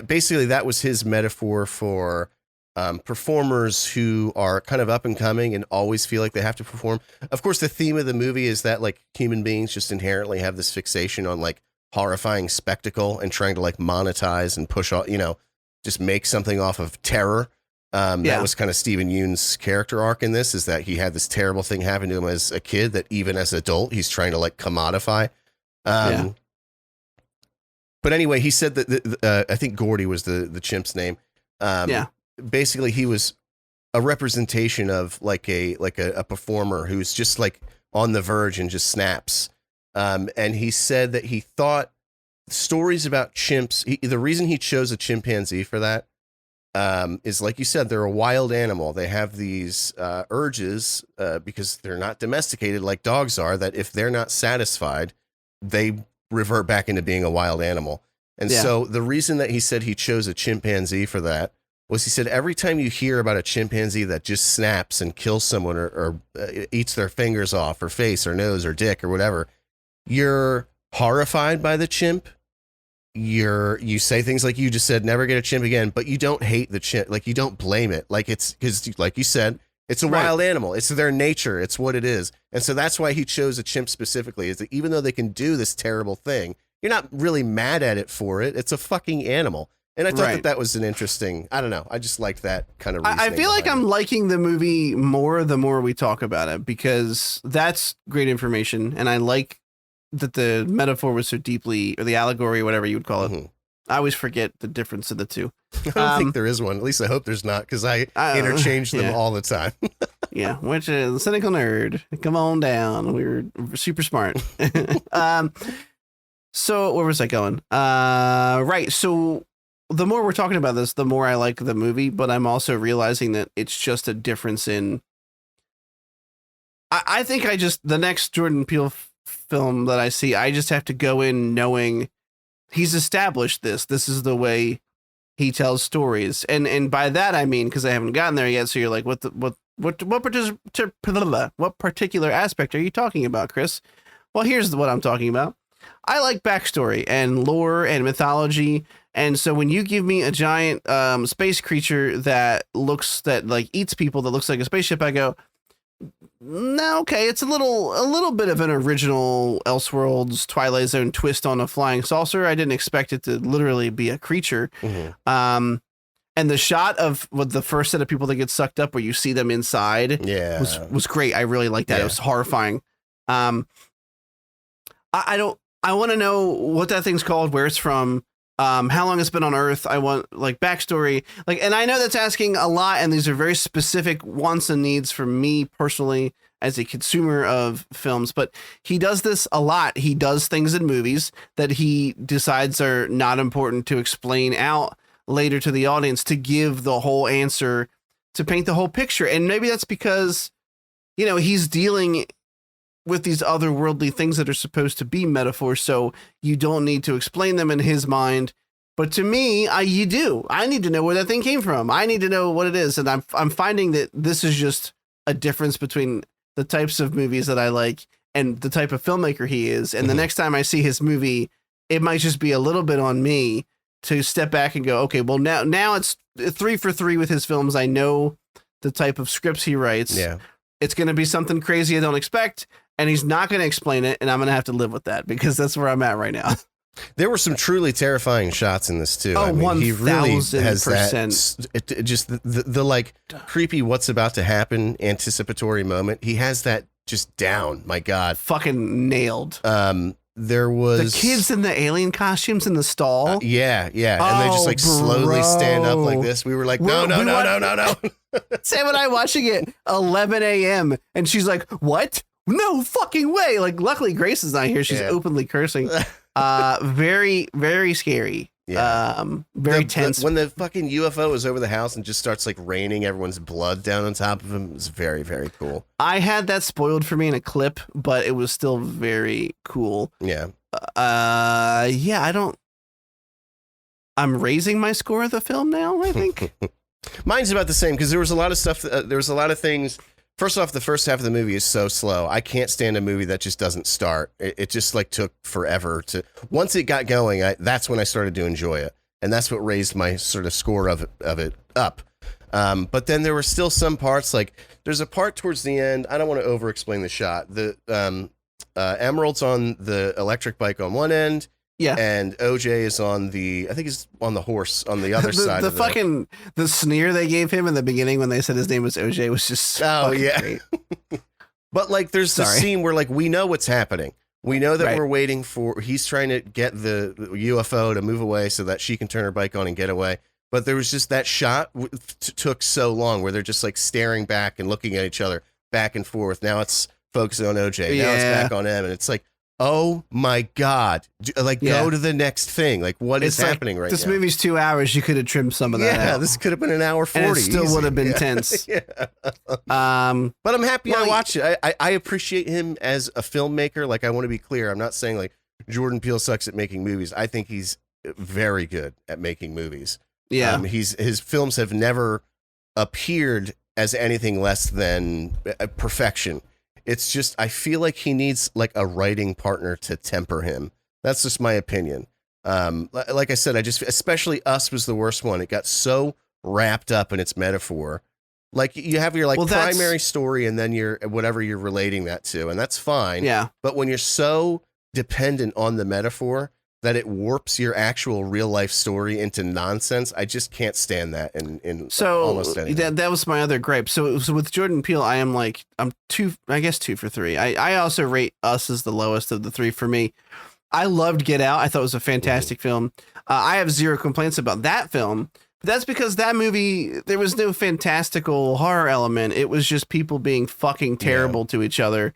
[SPEAKER 1] basically that was his metaphor for performers who are kind of up and coming and always feel like they have to perform. Of course, the theme of the movie is that like human beings just inherently have this fixation on like horrifying spectacle and trying to like monetize and push all, just make something off of terror. That was kind of Stephen Yeun's character arc in this, is that he had this terrible thing happen to him as a kid that even as an adult, he's trying to like commodify. But anyway, he said that I think Gordy was the chimp's name. Basically, he was a representation of like a performer who's just like on the verge and just snaps. And he said that he thought stories about chimps. The reason he chose a chimpanzee for that is, like you said, they're a wild animal. They have these urges because they're not domesticated like dogs are, that if they're not satisfied, they revert back into being a wild animal. And so the reason that he said he chose a chimpanzee for that was, he said, every time you hear about a chimpanzee that just snaps and kills someone or eats their fingers off or face or nose or dick or whatever, you're horrified by the chimp. You say things like you just said, never get a chimp again, but you don't hate the chimp. Like, you don't blame it. Like, it's because, like you said, it's a wild animal. It's their nature. It's what it is. And so that's why he chose a chimp specifically, is that even though they can do this terrible thing, you're not really mad at it for it. It's a fucking animal. And I thought that was an interesting, I don't know. I just liked that kind of reasoning.
[SPEAKER 2] I feel like I'm liking the movie more the more we talk about it, because that's great information. And I like that the metaphor was so deeply, or the allegory, whatever you would call it. I always forget the difference of the two.
[SPEAKER 1] I don't think there is one. At least I hope there's not, because I interchange them all the time.
[SPEAKER 2] Which is cynical nerd. Come on down. We're super smart. So where was I going? Right. So the more we're talking about this, the more I like the movie, but I'm also realizing that it's just a difference in. I think the next Jordan Peele film that I see, I just have to go in knowing he's established this. This is the way he tells stories, and by that I mean, because I haven't gotten there yet. So you're like, what particular aspect are you talking about, Chris? Well, here's what I'm talking about. I like backstory and lore and mythology. And so when you give me a giant space creature that eats people, that looks like a spaceship, I go, no, okay, it's a little bit of an original Elseworlds Twilight Zone twist on a flying saucer. I didn't expect it to literally be a creature. And the shot of the first set of people that get sucked up, where you see them inside, was great. I really liked that. It was horrifying. I want to know what that thing's called, where it's from, how long it's been on Earth. I want backstory, and I know that's asking a lot, and these are very specific wants and needs for me personally as a consumer of films, but he does this a lot. He does things in movies that he decides are not important to explain out later to the audience, to give the whole answer, to paint the whole picture. And maybe that's because, you know, he's dealing with these otherworldly things that are supposed to be metaphors, so you don't need to explain them in his mind. But to me, you do. I need to know where that thing came from. I need to know what it is. And I'm finding that this is just a difference between the types of movies that I like and the type of filmmaker he is. And the next time I see his movie, it might just be a little bit on me to step back and go, okay, well, now it's 3 for 3 with his films. I know the type of scripts he writes.
[SPEAKER 1] Yeah.
[SPEAKER 2] It's going to be something crazy I don't expect, and he's not going to explain it, and I'm going to have to live with that because that's where I'm at right now.
[SPEAKER 1] There were some truly terrifying shots in this too.
[SPEAKER 2] Oh,
[SPEAKER 1] I mean, he really has
[SPEAKER 2] 1000%.
[SPEAKER 1] that just the like creepy what's about to happen anticipatory moment. He has that just down. My God,
[SPEAKER 2] fucking nailed.
[SPEAKER 1] There was
[SPEAKER 2] the kids in the alien costumes in the stall.
[SPEAKER 1] Yeah, and they just like slowly stand up like this. We were like, no.
[SPEAKER 2] Sam and I watching it 11 a.m. and she's like, what? No fucking way. Like, luckily Grace is not here. She's openly cursing. Very, very scary.
[SPEAKER 1] Yeah.
[SPEAKER 2] Very tense.
[SPEAKER 1] When the fucking UFO is over the house and just starts like raining everyone's blood down on top of him, it's very, very cool.
[SPEAKER 2] I had that spoiled for me in a clip, but it was still very cool.
[SPEAKER 1] Yeah.
[SPEAKER 2] I'm raising my score of the film now, I think.
[SPEAKER 1] Mine's about the same because there was a lot of stuff. There was a lot of things. First off, the first half of the movie is so slow. I can't stand a movie that just doesn't start. It just like took forever to. Once it got going, that's when I started to enjoy it, and that's what raised my sort of score of it up. But then there were still some parts. Like there's a part towards the end. I don't want to over-explain the shot. The Emerald's on the electric bike on one end.
[SPEAKER 2] Yeah,
[SPEAKER 1] and OJ is on I think he's on the horse on the other side.
[SPEAKER 2] The sneer they gave him in the beginning when they said his name was OJ was just great.
[SPEAKER 1] But like, there's the scene where like we know what's happening. We know that we're waiting for. He's trying to get the UFO to move away so that she can turn her bike on and get away. But there was just that shot took so long where they're just like staring back and looking at each other back and forth. Now it's focusing on OJ. Now it's back on M, and it's like, oh my God. Like, go to the next thing. Like, what is happening right now?
[SPEAKER 2] This movie's 2 hours. You could have trimmed some of that out.
[SPEAKER 1] Yeah, this could have been an hour 40.
[SPEAKER 2] And it still would have been tense.
[SPEAKER 1] But I'm happy I watched it. I appreciate him as a filmmaker. Like, I want to be clear. I'm not saying, like, Jordan Peele sucks at making movies. I think he's very good at making movies.
[SPEAKER 2] Yeah.
[SPEAKER 1] His films have never appeared as anything less than perfection. It's just, I feel like he needs like a writing partner to temper him. That's just my opinion. Like I said, especially Us was the worst one. It got so wrapped up in its metaphor. Like you have your primary story and then your whatever you're relating that to, and that's fine.
[SPEAKER 2] Yeah.
[SPEAKER 1] But when you're so dependent on the metaphor that it warps your actual real life story into nonsense, I just can't stand that in almost anything. That
[SPEAKER 2] was my other gripe. So with Jordan Peele, I'm 2 for 3. I also rate Us as the lowest of the 3 for me. I loved Get Out. I thought it was a fantastic film. I have zero complaints about that film. But that's because that movie, there was no fantastical horror element. It was just people being fucking terrible to each other.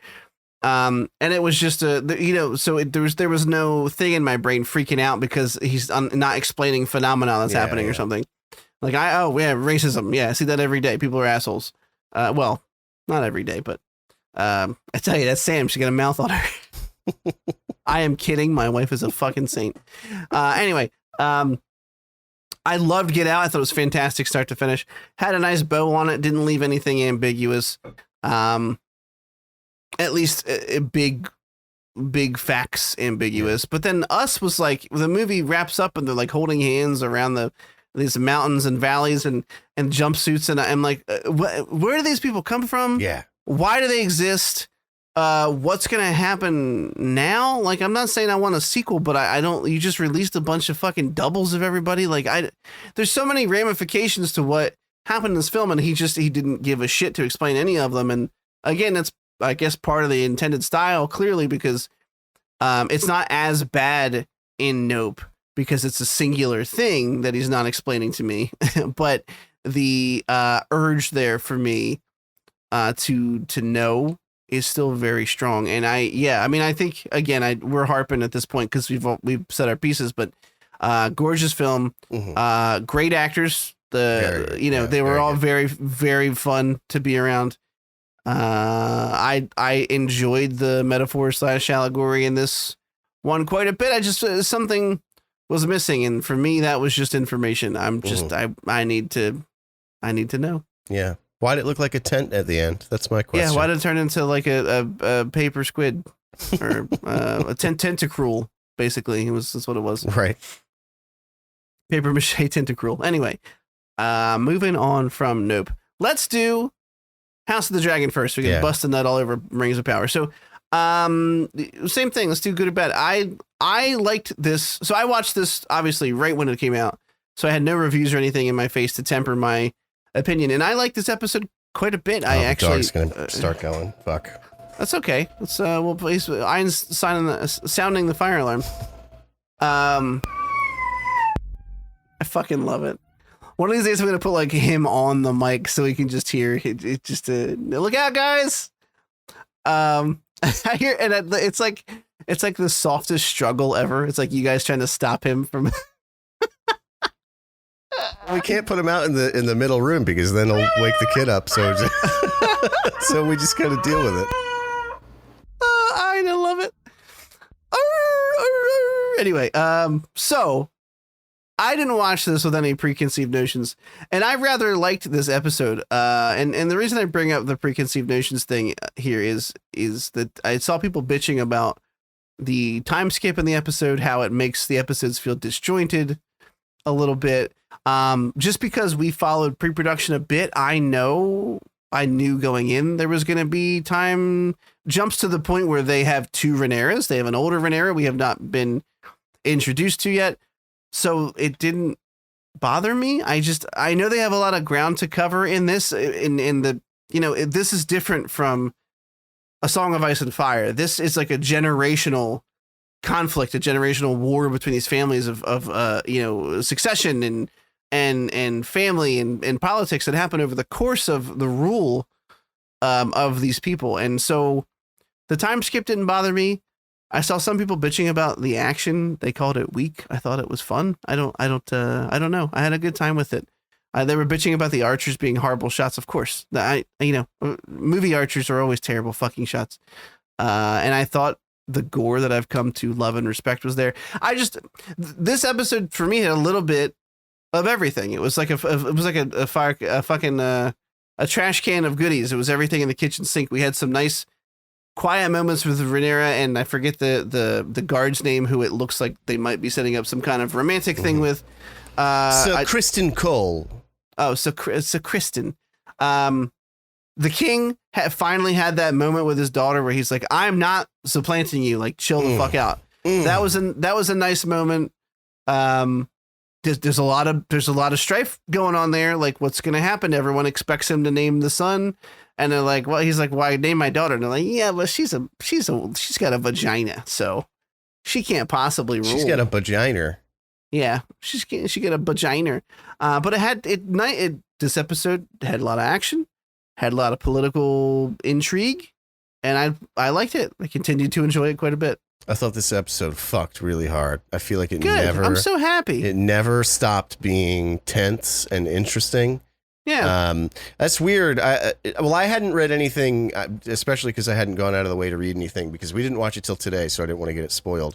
[SPEAKER 2] And it was just there was no thing in my brain freaking out because he's not explaining phenomena that's happening or something. Like racism. Yeah. I see that every day. People are assholes. Well, not every day, but, I tell you, that's Sam. She got a mouth on her. I am kidding. My wife is a fucking saint. Anyway, I loved Get Out. I thought it was fantastic start to finish. Had a nice bow on it. Didn't leave anything ambiguous. At least big facts ambiguous. But then Us was like, the movie wraps up and they're like holding hands around these mountains and valleys and jumpsuits. And I'm like, where do these people come from?
[SPEAKER 1] Yeah.
[SPEAKER 2] Why do they exist? What's going to happen now? Like, I'm not saying I want a sequel, but I don't, you just released a bunch of fucking doubles of everybody. Like there's so many ramifications to what happened in this film. And he didn't give a shit to explain any of them. And again, that's, I guess, part of the intended style, clearly, because it's not as bad in Nope because it's a singular thing that he's not explaining to me. But the urge there for me to know is still very strong. And I mean, I think again, we're harping at this point because we've said our pieces, but gorgeous film, great actors. They were all very, very fun to be around. I enjoyed the metaphor / allegory in this one quite a bit. I just something was missing, and for me, that was just information. I'm just I need to know.
[SPEAKER 1] Yeah. Why did it look like a tent at the end? That's my question.
[SPEAKER 2] Yeah. Why did it turn into like a paper squid or a tentacruel? Basically, that's what it was.
[SPEAKER 1] Right.
[SPEAKER 2] Paper mache tentacruel. Anyway, moving on from Nope. Let's do House of the Dragon first. We can bust a nut all over Rings of Power. So, same thing. Let's do good or bad. I liked this. So I watched this obviously right when it came out. So I had no reviews or anything in my face to temper my opinion. And I liked this episode quite a bit. I actually.
[SPEAKER 1] The dog's gonna start going. Fuck.
[SPEAKER 2] That's okay. Let's we'll place Ian's sounding the fire alarm. I fucking love it. One of these days I'm gonna put like him on the mic so he can just hear it. Just look out, guys. I hear, and it's like the softest struggle ever. It's like you guys trying to stop him from.
[SPEAKER 1] We can't put him out in the middle room because then he'll wake the kid up. So so we just gotta deal with it.
[SPEAKER 2] I love it. Anyway, so I didn't watch this with any preconceived notions, and I rather liked this episode. And the reason I bring up the preconceived notions thing here is that I saw people bitching about the time skip in the episode, how it makes the episodes feel disjointed a little bit. Just because we followed pre-production a bit, I knew going in there was going to be time jumps to the point where they have two Rhaenyras. They have an older Rhaenyra we have not been introduced to yet. So it didn't bother me. I know they have a lot of ground to cover in this, in the, this is different from A Song of Ice and Fire. This is like a generational conflict, a generational war between these families of succession and family and politics that happen over the course of the rule of these people. And so the time skip didn't bother me. I saw some people bitching about the action. They called it weak. I thought it was fun. I don't know. I had a good time with it. They were bitching about the archers being horrible shots. Of course, movie archers are always terrible fucking shots. And I thought the gore that I've come to love and respect was there. This episode for me had a little bit of everything. It was like a trash can of goodies. It was everything in the kitchen sink. We had some nice quiet moments with Rhaenyra, and I forget the guard's name, who it looks like they might be setting up some kind of romantic thing with.
[SPEAKER 1] Kristen Cole.
[SPEAKER 2] Oh, so Kristen. The king finally had that moment with his daughter where he's like, "I'm not supplanting you. Like, chill the fuck out." That was a nice moment. There's a lot of strife going on there. Like, what's going to happen? Everyone expects him to name the son. And they're like, well, he's like, why name my daughter? And they're like, yeah, but she's got a vagina, so she can't possibly rule.
[SPEAKER 1] She's got a vagina.
[SPEAKER 2] Yeah, she got a vagina. But this episode had a lot of action, had a lot of political intrigue, and I liked it. I continued to enjoy it quite a bit.
[SPEAKER 1] I thought this episode fucked really hard. I feel like
[SPEAKER 2] I'm so happy.
[SPEAKER 1] It never stopped being tense and interesting.
[SPEAKER 2] Yeah.
[SPEAKER 1] That's weird. I hadn't read anything, especially because I hadn't gone out of the way to read anything because we didn't watch it till today, so I didn't want to get it spoiled.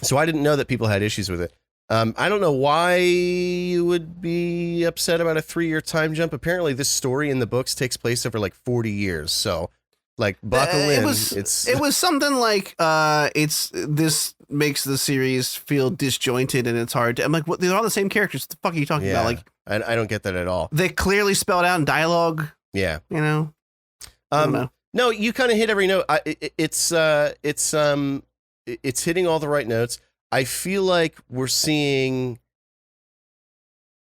[SPEAKER 1] So I didn't know that people had issues with it. I don't know why you would be upset about a 3-year time jump. Apparently this story in the books takes place over like 40 years. So like buckle in.
[SPEAKER 2] It was something like, this makes the series feel disjointed and it's hard to, I'm like, what? They're all the same characters. What the fuck are you talking about? Like,
[SPEAKER 1] I don't get that at all.
[SPEAKER 2] They clearly spelled out in dialogue.
[SPEAKER 1] Yeah.
[SPEAKER 2] I don't know.
[SPEAKER 1] No, you kind of hit every note. It's hitting all the right notes. I feel like we're seeing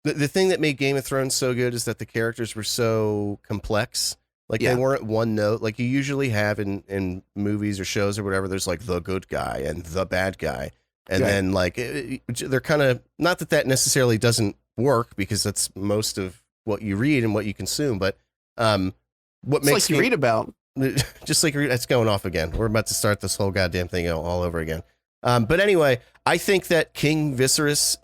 [SPEAKER 1] the thing that made Game of Thrones so good is that the characters were so complex. Like they weren't one note like you usually have in movies or shows or whatever. There's like the good guy and the bad guy. And then like they're kind of, not that necessarily doesn't work because that's most of what you read and what you consume. But what
[SPEAKER 2] It's
[SPEAKER 1] makes
[SPEAKER 2] like you
[SPEAKER 1] me
[SPEAKER 2] read about.
[SPEAKER 1] just like it's going off again. We're about to start this whole goddamn thing all over again. But anyway, I think that King Viserys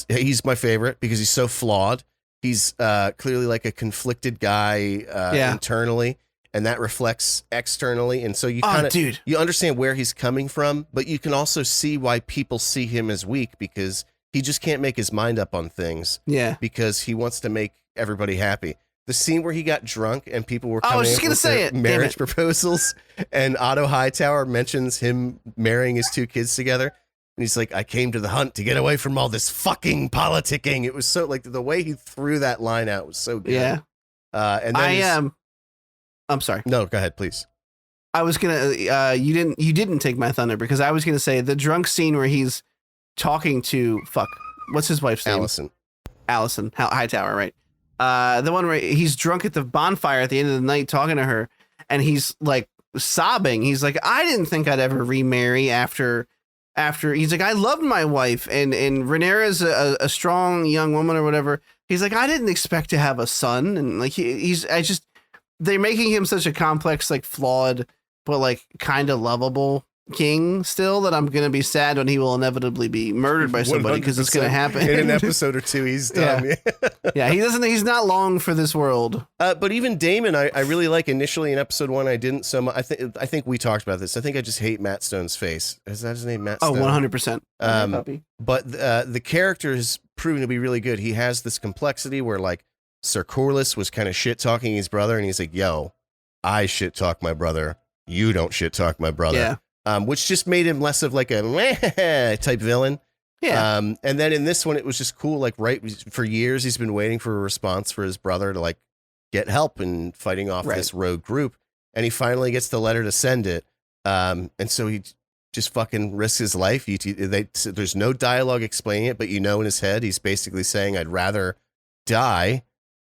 [SPEAKER 1] he's my favorite because he's so flawed. He's clearly like a conflicted guy internally, and that reflects externally. And so you kind of you understand where he's coming from, but you can also see why people see him as weak because he just can't make his mind up on things.
[SPEAKER 2] Yeah,
[SPEAKER 1] because he wants to make everybody happy. The scene where he got drunk and people were coming in with their marriage proposals, and Otto Hightower mentions him marrying his 2 kids together. And he's like, I came to the hunt to get away from all this fucking politicking. It was so like the way he threw that line out was so good.
[SPEAKER 2] Yeah.
[SPEAKER 1] And then
[SPEAKER 2] I'm sorry.
[SPEAKER 1] No, go ahead, please.
[SPEAKER 2] I was gonna you didn't take my thunder because I was gonna say the drunk scene where he's talking to what's his wife's name? Allison Hightower, right? The one where he's drunk at the bonfire at the end of the night talking to her, and he's like sobbing. He's like, I didn't think I'd ever remarry after he's like, I loved my wife, and Rhaenyra's a strong young woman or whatever. He's like, I didn't expect to have a son, and like they're making him such a complex, like flawed, but like kind of lovable king still that I'm gonna be sad when he will inevitably be murdered by somebody because it's gonna happen
[SPEAKER 1] in an episode or 2. He's done.
[SPEAKER 2] Yeah, he's not long for this world.
[SPEAKER 1] But even Daemon, I really like. Initially in episode 1, I didn't so much. I think we talked about this. I think I just hate Matt Stone's face. Is that his name, Matt Stone?
[SPEAKER 2] 100%.
[SPEAKER 1] But the character has proven to be really good. He has this complexity where like Sir Corlys was kind of shit talking his brother, and he's like, "Yo, I shit talk my brother. You don't shit talk my brother."
[SPEAKER 2] Yeah.
[SPEAKER 1] Which just made him less of like a type villain.
[SPEAKER 2] Yeah.
[SPEAKER 1] And then in this one, it was just cool. Like for years, he's been waiting for a response for his brother to like get help in fighting off this rogue group. And he finally gets the letter to send it. And so he just fucking risks his life. There's no dialogue explaining it, but in his head, he's basically saying, I'd rather die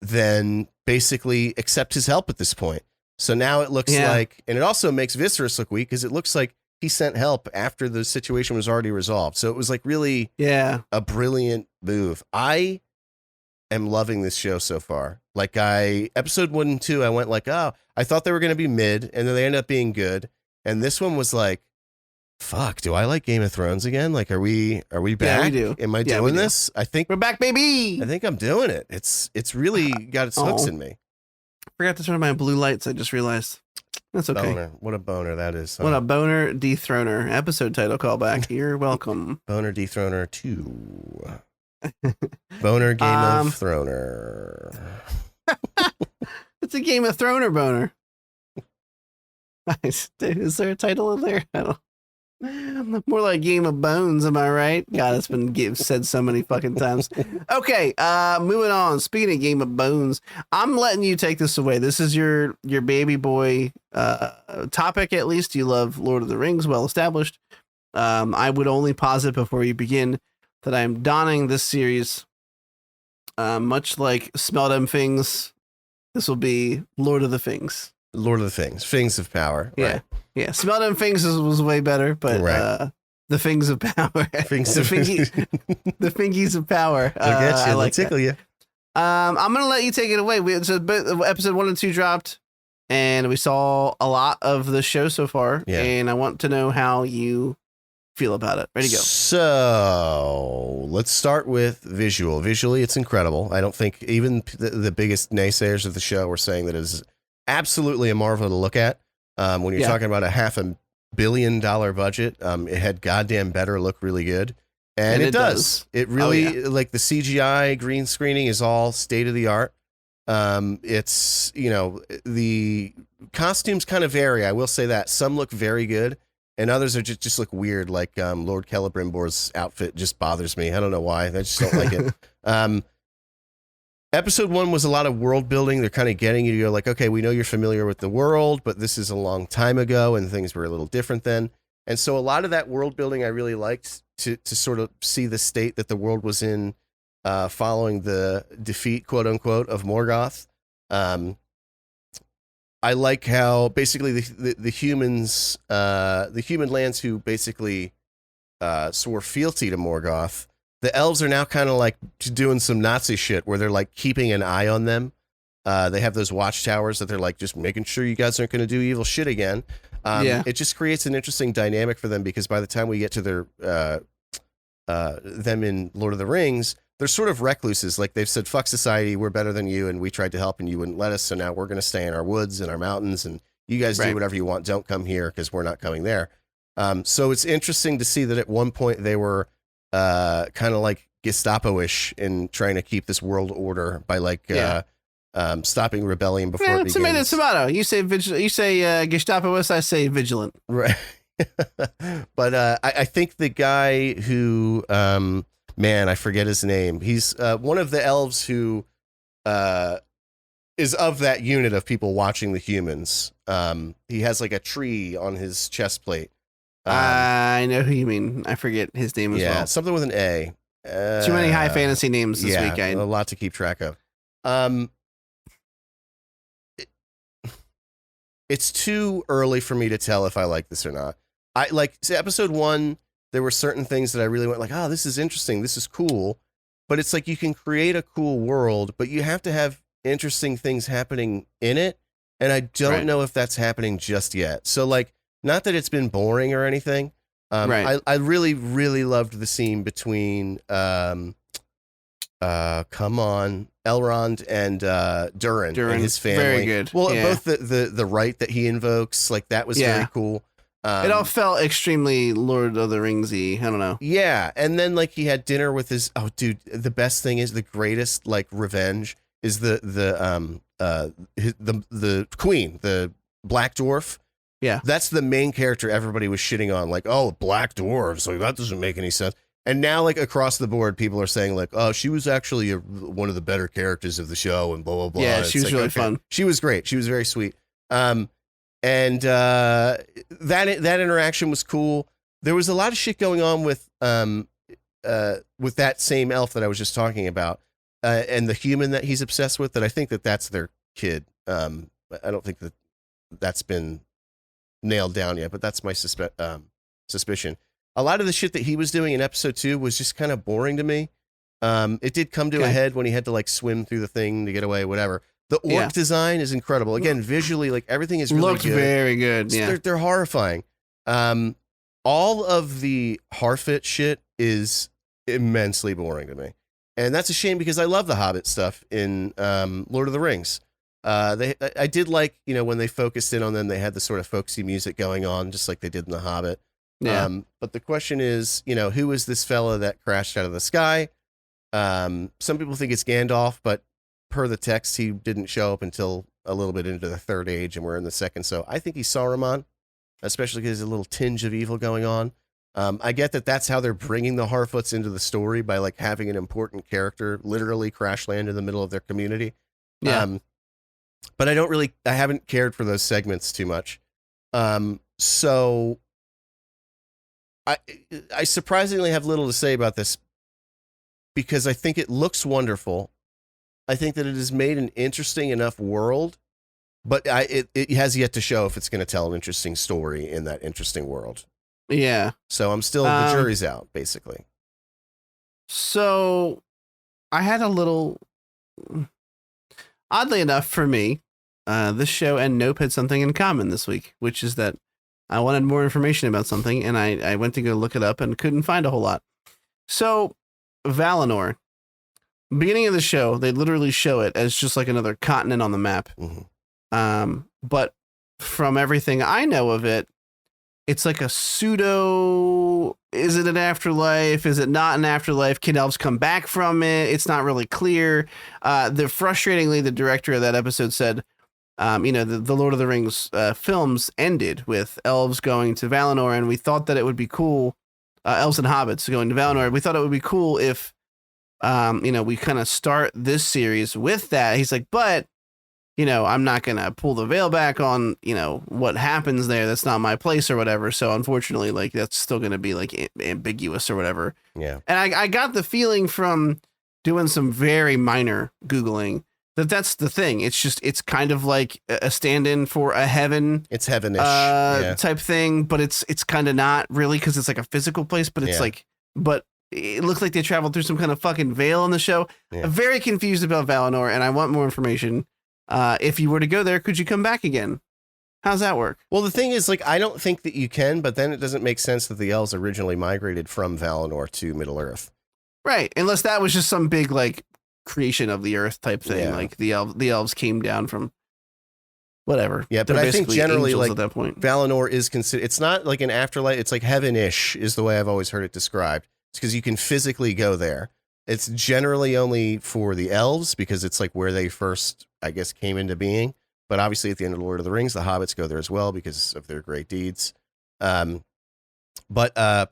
[SPEAKER 1] than basically accept his help at this point. So now it looks like, and it also makes Viserys look weak because it looks like he sent help after the situation was already resolved. So it was like really a brilliant move. I am loving this show so far. Like episode 1 and 2, I went like, oh, I thought they were going to be mid, and then they ended up being good. And this one was like, fuck, do I like Game of Thrones again? Like, are we back?
[SPEAKER 2] Yeah, we do.
[SPEAKER 1] Am I doing this? I think
[SPEAKER 2] we're back, baby.
[SPEAKER 1] I think I'm doing it. It's really got its hooks in me.
[SPEAKER 2] Forgot to turn on my blue lights. I just realized. That's okay.
[SPEAKER 1] Boner. What a boner that is.
[SPEAKER 2] What a boner dethroner. Episode title callback. You're welcome.
[SPEAKER 1] Boner dethroner 2. Boner Game of Throner.
[SPEAKER 2] It's a Game of Throner boner. Nice. Is there a title in there? I don't. More like Game of Bones, am I right? God, it's been said so many fucking times. Okay, moving on. Speaking of Game of Bones, I'm letting you take this away. This is your baby boy topic, at least. You love Lord of the Rings, well established. I would only posit before you begin that I'm donning this series, much like Smell Them Things. This will be Lord of the Things.
[SPEAKER 1] Lord of the Things. Things of Power.
[SPEAKER 2] Yeah.
[SPEAKER 1] Right.
[SPEAKER 2] Yeah, Smell Them Things was way better, but the Things of Power. the Fingies of Power.
[SPEAKER 1] I like tickle you.
[SPEAKER 2] I'm going to let you take it away. Episode 1 and 2 dropped, and we saw a lot of the show so far, and I want to know how you feel about it. Ready to go.
[SPEAKER 1] So let's start with visual. Visually, it's incredible. I don't think even the biggest naysayers of the show were saying that it is absolutely a marvel to look at. When you're talking about a $500 million budget, it had goddamn better look really good. And it does. It really, like the CGI green screening is all state of the art. It's, the costumes kind of vary. I will say that some look very good and others are just look weird. Like, Lord Celebrimbor's outfit just bothers me. I don't know why. I just don't like it. Episode 1 was a lot of world building. They're kind of getting you to go like, okay, we know you're familiar with the world, but this is a long time ago and things were a little different then. And so a lot of that world building I really liked to sort of see the state that the world was in following the defeat, quote unquote, of Morgoth. I like how basically the humans, the human lands who basically swore fealty to Morgoth, the elves are now kind of like doing some Nazi shit where they're like keeping an eye on them. They have those watchtowers that they're like just making sure you guys aren't going to do evil shit again. It just creates an interesting dynamic for them because by the time we get to their them in Lord of the Rings, they're sort of recluses. Like they've said, fuck society, we're better than you, and we tried to help and you wouldn't let us, so now we're going to stay in our woods and our mountains, and you guys do whatever you want. Don't come here because we're not coming there. So it's interesting to see that at one point they were kind of like Gestapo-ish in trying to keep this world order by like stopping rebellion before it begins.
[SPEAKER 2] Tomato, tomato. You say Gestapo-ish, I say vigilant.
[SPEAKER 1] Right. But I think the guy who, man, I forget his name. He's one of the elves who is of that unit of people watching the humans. He has like a tree on his chest plate.
[SPEAKER 2] I know who you mean. I forget his name as well.
[SPEAKER 1] Yeah, something with an A.
[SPEAKER 2] Too many high fantasy names this week.
[SPEAKER 1] A lot to keep track of. It's too early for me to tell if I like this or not. I like episode 1. There were certain things that I really went like, oh, this is interesting. This is cool. But it's like you can create a cool world, but you have to have interesting things happening in it. And I don't know if that's happening just yet. So like, not that it's been boring or anything. I really, really loved the scene between, come on, Elrond and Durin and his family.
[SPEAKER 2] Very good.
[SPEAKER 1] Well, both the right that he invokes, like that was very cool.
[SPEAKER 2] It all felt extremely Lord of the Ringsy. I don't know. Yeah,
[SPEAKER 1] and then like he had dinner with his. Oh, dude, the best thing is the greatest like revenge is the queen, the Black Dwarf.
[SPEAKER 2] Yeah,
[SPEAKER 1] that's the main character everybody was shitting on. Like, oh, Black Dwarves, like that doesn't make any sense. And now, like across the board, people are saying like, oh, she was actually one of the better characters of the show, and blah blah blah.
[SPEAKER 2] Yeah, she was like, really fun.
[SPEAKER 1] She was great. She was very sweet. And that interaction was cool. There was a lot of shit going on with that same elf that I was just talking about, and the human that he's obsessed with. That I think that's their kid. I don't think that's been nailed down yet, but that's my suspicion. A lot of the shit that he was doing in episode 2 was just kind of boring to me. It did come to a head when he had to like swim through the thing to get away, whatever. The orc design is incredible. Again, visually, like everything is really
[SPEAKER 2] looks
[SPEAKER 1] good.
[SPEAKER 2] Very good. Yeah,
[SPEAKER 1] they're horrifying. All of the Harfoot shit is immensely boring to me, and that's a shame because I love the Hobbit stuff in Lord of the Rings. I did like, when they focused in on them, they had the sort of folksy music going on, just like they did in the Hobbit.
[SPEAKER 2] Yeah.
[SPEAKER 1] But the question is, who is this fella that crashed out of the sky? Some people think it's Gandalf, but per the text, he didn't show up until a little bit into the third age, and we're in the second. So I think he's Saruman, especially because there's a little tinge of evil going on. I get that that's how they're bringing the Harfoots into the story by like having an important character literally crash land in the middle of their community.
[SPEAKER 2] Yeah.
[SPEAKER 1] But I haven't cared for those segments too much. So I surprisingly have little to say about this because I think it looks wonderful. I think that it has made an interesting enough world, but it has yet to show if it's going to tell an interesting story in that interesting world.
[SPEAKER 2] Yeah.
[SPEAKER 1] So I'm still, the jury's out, basically.
[SPEAKER 2] So I had a little, oddly enough for me, this show and Nope had something in common this week, which is that I wanted more information about something, and I went to go look it up and couldn't find a whole lot. So, Valinor, beginning of the show, they literally show it as just like another continent on the map. Mm-hmm. But from everything I know of it, it's like a pseudo, is it an afterlife? Is it not an afterlife? Can elves come back from it? It's not really clear. Frustratingly, the director of that episode said, the Lord of the Rings films ended with elves going to Valinor, and we thought that it would be cool, elves and hobbits going to Valinor. We thought it would be cool if, we kind of start this series with that. He's like, but, I'm not going to pull the veil back on, what happens there. That's not my place or whatever. So unfortunately, like, that's still going to be like ambiguous or whatever.
[SPEAKER 1] Yeah.
[SPEAKER 2] And I got the feeling from doing some very minor Googling that's the thing. It's kind of like a stand-in for a heaven.
[SPEAKER 1] It's heavenish
[SPEAKER 2] type thing, but it's kind of not really because it's like a physical place, but it's but it looks like they traveled through some kind of fucking veil in the show. Yeah. I'm very confused about Valinor, and I want more information. If you were to go there, could you come back again? How's that work?
[SPEAKER 1] Well, the thing is, like, I don't think that you can, but then it doesn't make sense that the elves originally migrated from Valinor to Middle Earth.
[SPEAKER 2] Right, unless that was just some big like creation of the earth type thing, like the elves came down from whatever.
[SPEAKER 1] Yeah, but I think generally, like,
[SPEAKER 2] at that point,
[SPEAKER 1] Valinor is considered. It's not like an afterlife. It's like heaven-ish is the way I've always heard it described. It's because you can physically go there. It's generally only for the elves because it's like where they first, I guess, came into being. But obviously, at the end of Lord of the Rings, the hobbits go there as well because of their great deeds. But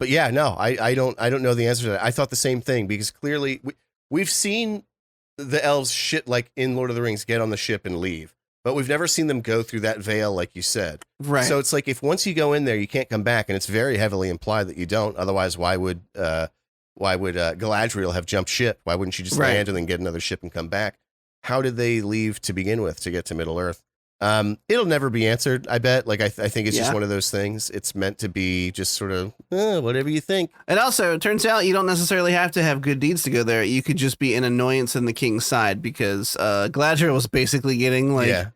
[SPEAKER 1] yeah, no, I don't know the answer to that. I thought the same thing because clearly we've seen the elves shit like in Lord of the Rings get on the ship and leave, but we've never seen them go through that veil like you said.
[SPEAKER 2] Right.
[SPEAKER 1] So it's like if once you go in there, you can't come back, and it's very heavily implied that you don't. Otherwise, why would Galadriel have jumped ship? Why wouldn't she just land and then get another ship and come back? How did they leave to begin with to get to Middle Earth? It'll never be answered, I bet. Like, I think it's just one of those things. It's meant to be just sort of, whatever you think.
[SPEAKER 2] And also, it turns out you don't necessarily have to have good deeds to go there. You could just be an annoyance in the king's side because Galadriel was basically getting like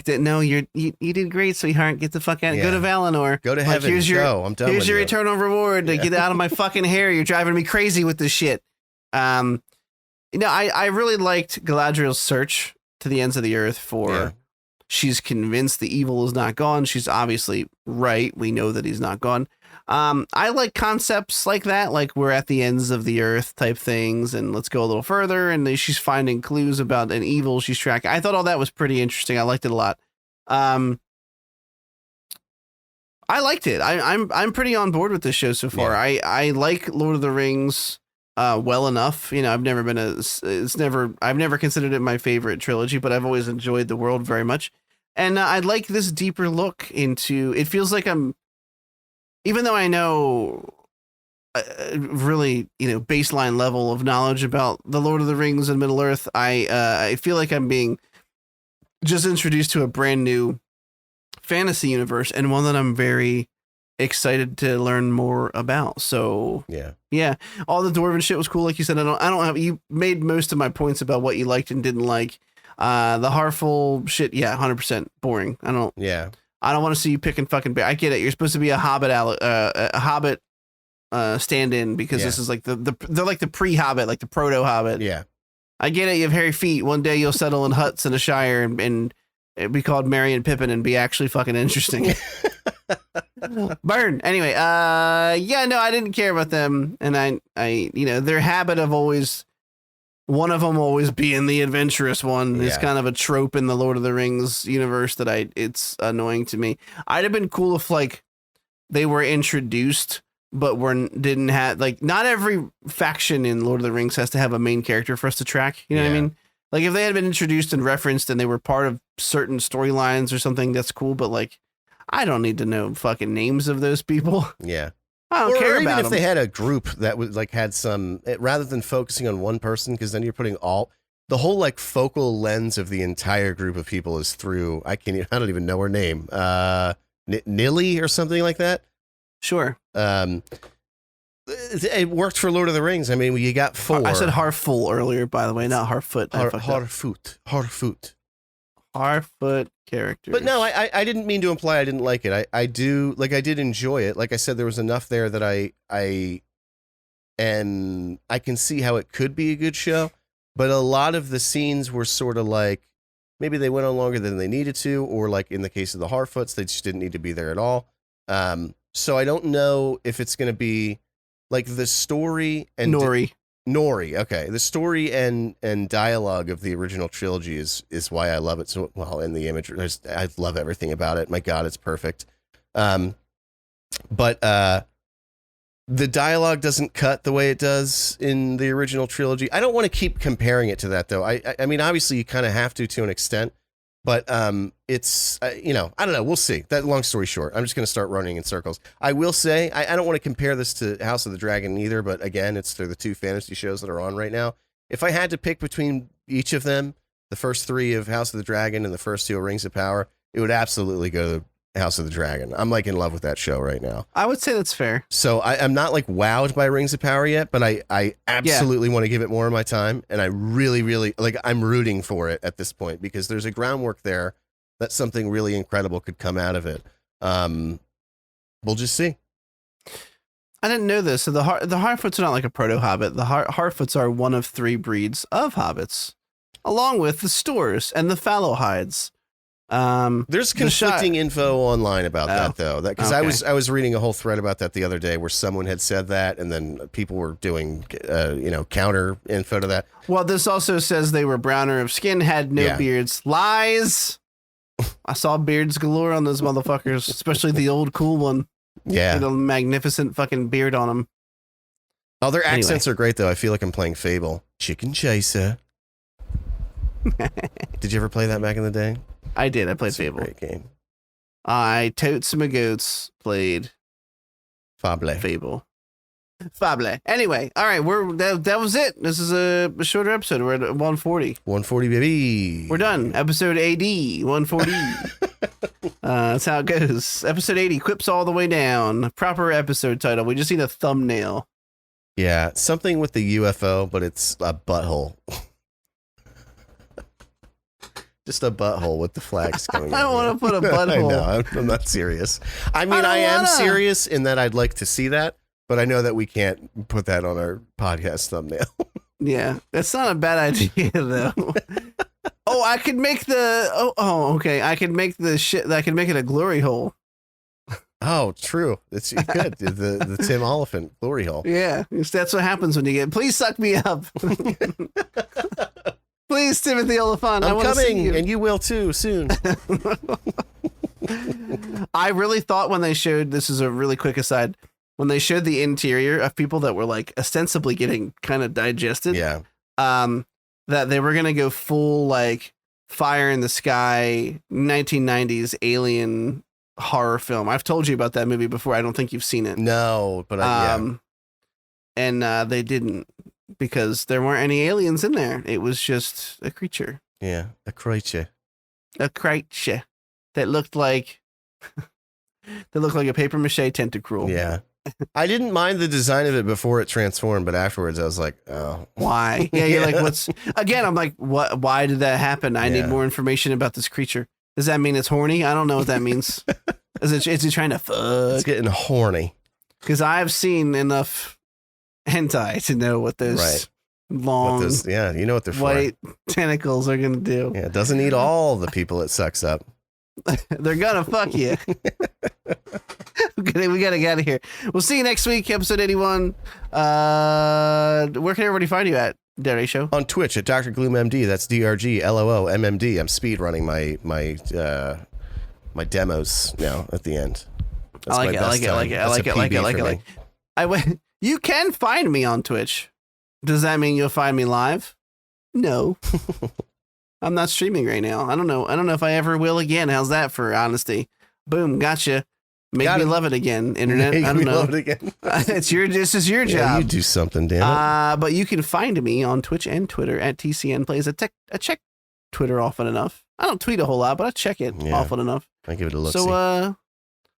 [SPEAKER 2] that. No, you did great, sweetheart. Get the fuck out. Go to Valinor.
[SPEAKER 1] Go to heaven.
[SPEAKER 2] Here's your,
[SPEAKER 1] I'm done
[SPEAKER 2] here's
[SPEAKER 1] with
[SPEAKER 2] your
[SPEAKER 1] you.
[SPEAKER 2] eternal reward to get out of my fucking hair. You're driving me crazy with this shit. I really liked Galadriel's search to the ends of the earth for...
[SPEAKER 1] Yeah.
[SPEAKER 2] She's convinced the evil is not gone. She's obviously right. We know that he's not gone. I like concepts like that, like we're at the ends of the earth type things, and let's go a little further. And she's finding clues about an evil she's tracking. I thought all that was pretty interesting. I liked it a lot. I liked it. I'm pretty on board with this show so far.
[SPEAKER 1] Yeah.
[SPEAKER 2] I like Lord of the Rings well enough. I've never considered it my favorite trilogy, but I've always enjoyed the world very much. And I'd like this deeper look into, it feels like even though I know really, baseline level of knowledge about the Lord of the Rings and Middle Earth, I feel like I'm being just introduced to a brand new fantasy universe and one that I'm very excited to learn more about. So yeah, all the dwarven shit was cool. Like you said, you made most of my points about what you liked and didn't like. The Harful shit, 100% boring. I don't want to see you picking fucking bear. I get it. You're supposed to be a hobbit stand-in because this is like they're like the pre-hobbit, like the proto-hobbit.
[SPEAKER 1] Yeah, I
[SPEAKER 2] get it. You have hairy feet. One day you'll settle in huts in a shire and be called Merry and Pippin and be actually fucking interesting. Burn. Anyway, I didn't care about them, and I their habit of always one of them always being the adventurous one is kind of a trope in the Lord of the Rings universe that it's annoying to me. I'd have been cool if like they were introduced but didn't have, like, not every faction in Lord of the Rings has to have a main character for us to track. You know what I mean? Like if they had been introduced and referenced and they were part of certain storylines or something, that's cool. But like, I don't need to know fucking names of those people.
[SPEAKER 1] Yeah.
[SPEAKER 2] I don't care
[SPEAKER 1] or even
[SPEAKER 2] about
[SPEAKER 1] if
[SPEAKER 2] them.
[SPEAKER 1] they had a group that was like had some, rather than focusing on one person, because then you're putting the whole like focal lens of the entire group of people is through, I don't even know her name, Nilly or something like that.
[SPEAKER 2] Sure.
[SPEAKER 1] It worked for Lord of the Rings. I mean, you got 4.
[SPEAKER 2] I said Harful earlier, by the way, not Harfoot. Harfoot characters.
[SPEAKER 1] But no, I didn't mean to imply I didn't like it. I did enjoy it. Like I said, there was enough there that I can see how it could be a good show. But a lot of the scenes were sort of like, maybe they went on longer than they needed to, or like in the case of the Harfoots, they just didn't need to be there at all. So I don't know if it's going to be like the story and Nori. Okay. The story and dialogue of the original trilogy is why I love it so well. In the image, I love everything about it. My God, it's perfect. But the dialogue doesn't cut the way it does in the original trilogy. I don't want to keep comparing it to that though. I mean, obviously you kind of have to an extent, but it's, I don't know. We'll see. That long story short, I'm just going to start running in circles. I will say, I don't want to compare this to House of the Dragon either, but again, they're the 2 fantasy shows that are on right now. If I had to pick between each of them, the first 3 of House of the Dragon and the first 2 of Rings of Power, it would absolutely go to House of the Dragon. I'm like in love with that show right now.
[SPEAKER 2] I would say that's fair.
[SPEAKER 1] So I'm not like wowed by Rings of Power yet, but I absolutely want to give it more of my time. And I really, really like, I'm rooting for it at this point because there's a groundwork there that something really incredible could come out of it. We'll just see.
[SPEAKER 2] I didn't know this. So the Harfoots are not like a proto-hobbit. The Harfoots are one of 3 breeds of hobbits, along with the Stores and the Fallowhides.
[SPEAKER 1] There's conflicting info online about that though. That because
[SPEAKER 2] okay.
[SPEAKER 1] I was reading a whole thread about that the other day where someone had said that, and then people were doing counter info to that.
[SPEAKER 2] Well, this also says they were browner of skin, had no beards. Lies. I saw beards galore on those motherfuckers, especially the old cool one.
[SPEAKER 1] Yeah.
[SPEAKER 2] With a magnificent fucking beard on them.
[SPEAKER 1] Oh, their accents are great, though. I feel like I'm playing Fable. Chicken Chaser. Did you ever play that back in the day?
[SPEAKER 2] I did. I played Fable.
[SPEAKER 1] Great game.
[SPEAKER 2] I totes my goats played Fable. Anyway, all right, that was it. This is a shorter episode. We're at 140.
[SPEAKER 1] 140, baby.
[SPEAKER 2] We're done. Episode AD 140. That's how it goes. Episode 80, Quips all the way down. Proper episode title. We just need a thumbnail.
[SPEAKER 1] Yeah, something with the UFO, but it's a butthole. Just a butthole with the flags coming out.
[SPEAKER 2] I don't want to put a butthole.
[SPEAKER 1] I know, I'm not serious. I mean, I am serious in that I'd like to see that, but I know that we can't put that on our podcast thumbnail.
[SPEAKER 2] Yeah, that's not a bad idea, though. Oh, I could make the... okay. I could make the shit... I could make it a glory hole.
[SPEAKER 1] Oh, true. You could. The Tim Oliphant glory hole.
[SPEAKER 2] Yeah, that's what happens when you get... Please suck me up. Please, Timothy Oliphant.
[SPEAKER 1] I'm coming, and you will too, soon.
[SPEAKER 2] I really thought when they showed... This is a really quick aside. When they showed the interior of people that were like ostensibly getting kind of digested, that they were going to go full like fire in the sky 1990s alien horror film. I've told you about that movie before. I don't think you've seen it.
[SPEAKER 1] No, but
[SPEAKER 2] and they didn't because there weren't any aliens in there. It was just a creature.
[SPEAKER 1] Yeah, a creature
[SPEAKER 2] that looked like a paper mache tentacruel.
[SPEAKER 1] Yeah. I didn't mind the design of it before it transformed, but afterwards I was like, oh.
[SPEAKER 2] Why? Yeah, you're like, what's... Again, I'm like, what? Why did that happen? I need more information about this creature. Does that mean it's horny? I don't know what that means. Is it trying to fuck?
[SPEAKER 1] It's getting horny.
[SPEAKER 2] Because I've seen enough hentai to know what those long...
[SPEAKER 1] you know what they're
[SPEAKER 2] white tentacles are going to do.
[SPEAKER 1] Yeah, it doesn't eat all the people it sucks up.
[SPEAKER 2] They're gonna fuck you. We gotta get out of here. We'll see you next week, episode 81. Where can everybody find you at, Derry Show?
[SPEAKER 1] On Twitch at Dr. Gloom MD. That's DRGLOOMMD. I'm speed running my demos now at the end. That's
[SPEAKER 2] I like it. You can find me on Twitch. Does that mean you'll find me live? No. I'm not streaming right now. I don't know if I ever will again. How's that for honesty? Boom, gotcha. Make me love it again, internet. I don't know. Love it again. This is your job.
[SPEAKER 1] You do something, damn it.
[SPEAKER 2] But you can find me on Twitch and Twitter at TCN Plays. I check Twitter often enough. I don't tweet a whole lot, but I check it often enough.
[SPEAKER 1] I give it a look.
[SPEAKER 2] So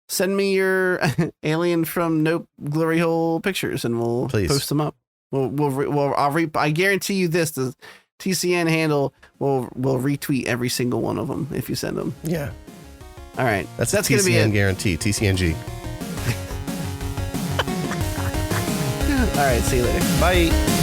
[SPEAKER 2] send me your alien from Nope glory hole pictures, and we'll post them up. I guarantee you this. The TCN handle will retweet every single one of them if you send them.
[SPEAKER 1] Yeah.
[SPEAKER 2] All right.
[SPEAKER 1] That's going to be a guarantee. TCNG.
[SPEAKER 2] All right. See you later.
[SPEAKER 1] Bye.